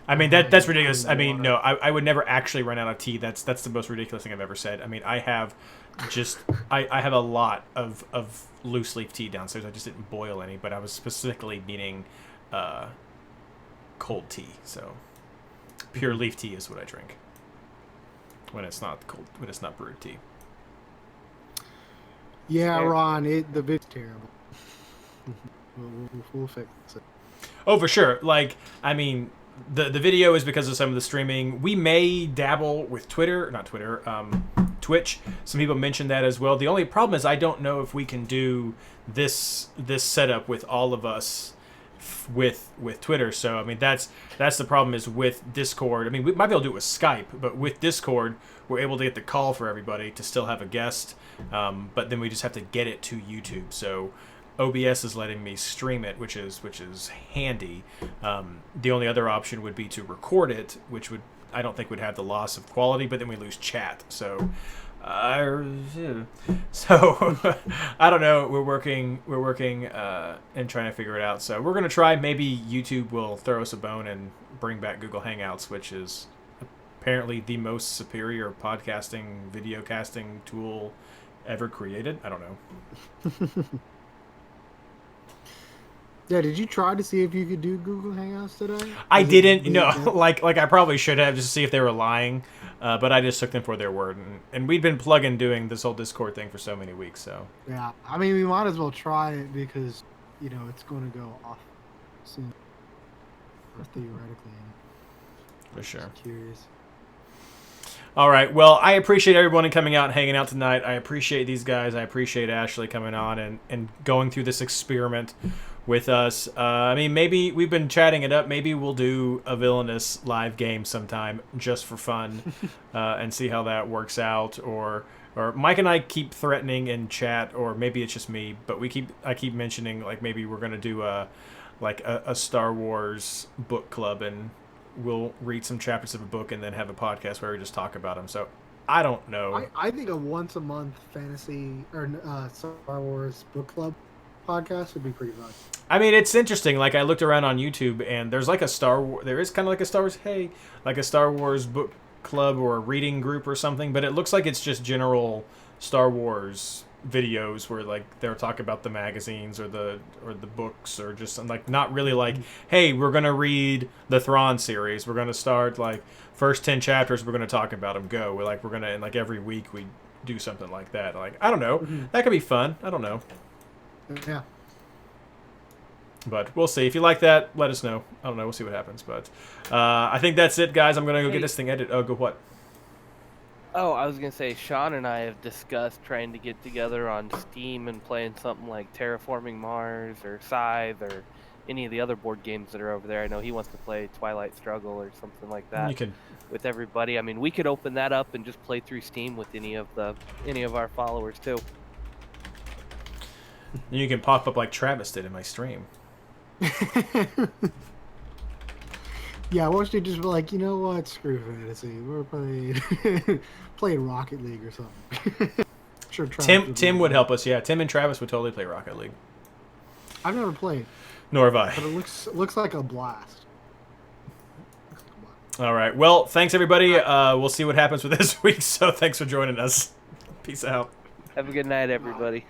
That's ridiculous. No, I would never actually run out of tea. That's the most ridiculous thing I've ever said. I have I have a lot of loose leaf tea downstairs. I just didn't boil any, but I was specifically meaning cold tea. So pure leaf tea is what I drink when it's not brewed tea. Yeah, Ron, the vid's terrible. We'll fix it. Oh, for sure. The video is because of some of the streaming. We may dabble with Twitch. Some people mentioned that as well. The only problem is I don't know if we can do this setup with all of us with Twitter. So that's the problem is with Discord. We might be able to do it with Skype, but with Discord we're able to get the call for everybody to still have a guest. But then we just have to get it to YouTube. So OBS is letting me stream it, which is handy. The only other option would be to record it, which I don't think would have the loss of quality, but then we lose chat. So I don't know. We're working and trying to figure it out. So we're gonna try. Maybe YouTube will throw us a bone and bring back Google Hangouts, which is apparently the most superior podcasting, video casting tool ever created. I don't know. Yeah, did you try to see if you could do Google Hangouts today? I Was it didn't, really no, good? like I probably should have just to see if they were lying, but I just took them for their word, and we'd been plugging doing this whole Discord thing for so many weeks, so. Yeah, I mean, we might as well try it because, you know, it's going to go off soon. Or theoretically. For sure. Just curious. All right. Well, I appreciate everyone coming out and hanging out tonight. I appreciate these guys. I appreciate Ashley coming on and going through this experiment with us. I mean, maybe we've been chatting it up. Maybe we'll do a villainous live game sometime just for fun and see how that works out. Or Mike and I keep threatening in chat, or maybe it's just me, but I keep mentioning like maybe we're gonna do a Star Wars book club, and we'll read some chapters of a book and then have a podcast where we just talk about them. So I don't know. I think a once a month fantasy or Star Wars book club podcast would be pretty fun. I mean, it's interesting. Like, I looked around on YouTube, and there's like there is kind of like a Star Wars, like a Star Wars book club or a reading group or something, but it looks like it's just general Star Wars videos where like they're talking about the magazines or the books, or just like not really like, hey, we're gonna read the Thrawn series, we're gonna start like first 10 chapters, we're gonna talk about them, go. We're gonna, and like every week we do something like that. Like, I don't know, that could be fun. I don't know, Yeah. but we'll see. If you like that, let us know. I don't know, we'll see what happens. But I think that's it, guys. I'm gonna go get this thing edited. Oh, go what? Oh, I was going to say, Sean and I have discussed trying to get together on Steam and playing something like Terraforming Mars or Scythe or any of the other board games that are over there. I know he wants to play Twilight Struggle or something like that You can. with everybody. I mean, we could open that up and just play through Steam with any of our followers too. You can pop up like Travis did in my stream. Yeah, why don't you just be like, you know what, screw fantasy. We're playing Rocket League or something. Sure, Travis Tim would help us. Yeah, Tim and Travis would totally play Rocket League. I've never played, Nor have I. but it looks like a blast. All right. Well, thanks everybody. We'll see what happens with this week. So thanks for joining us. Peace out. Have a good night, everybody.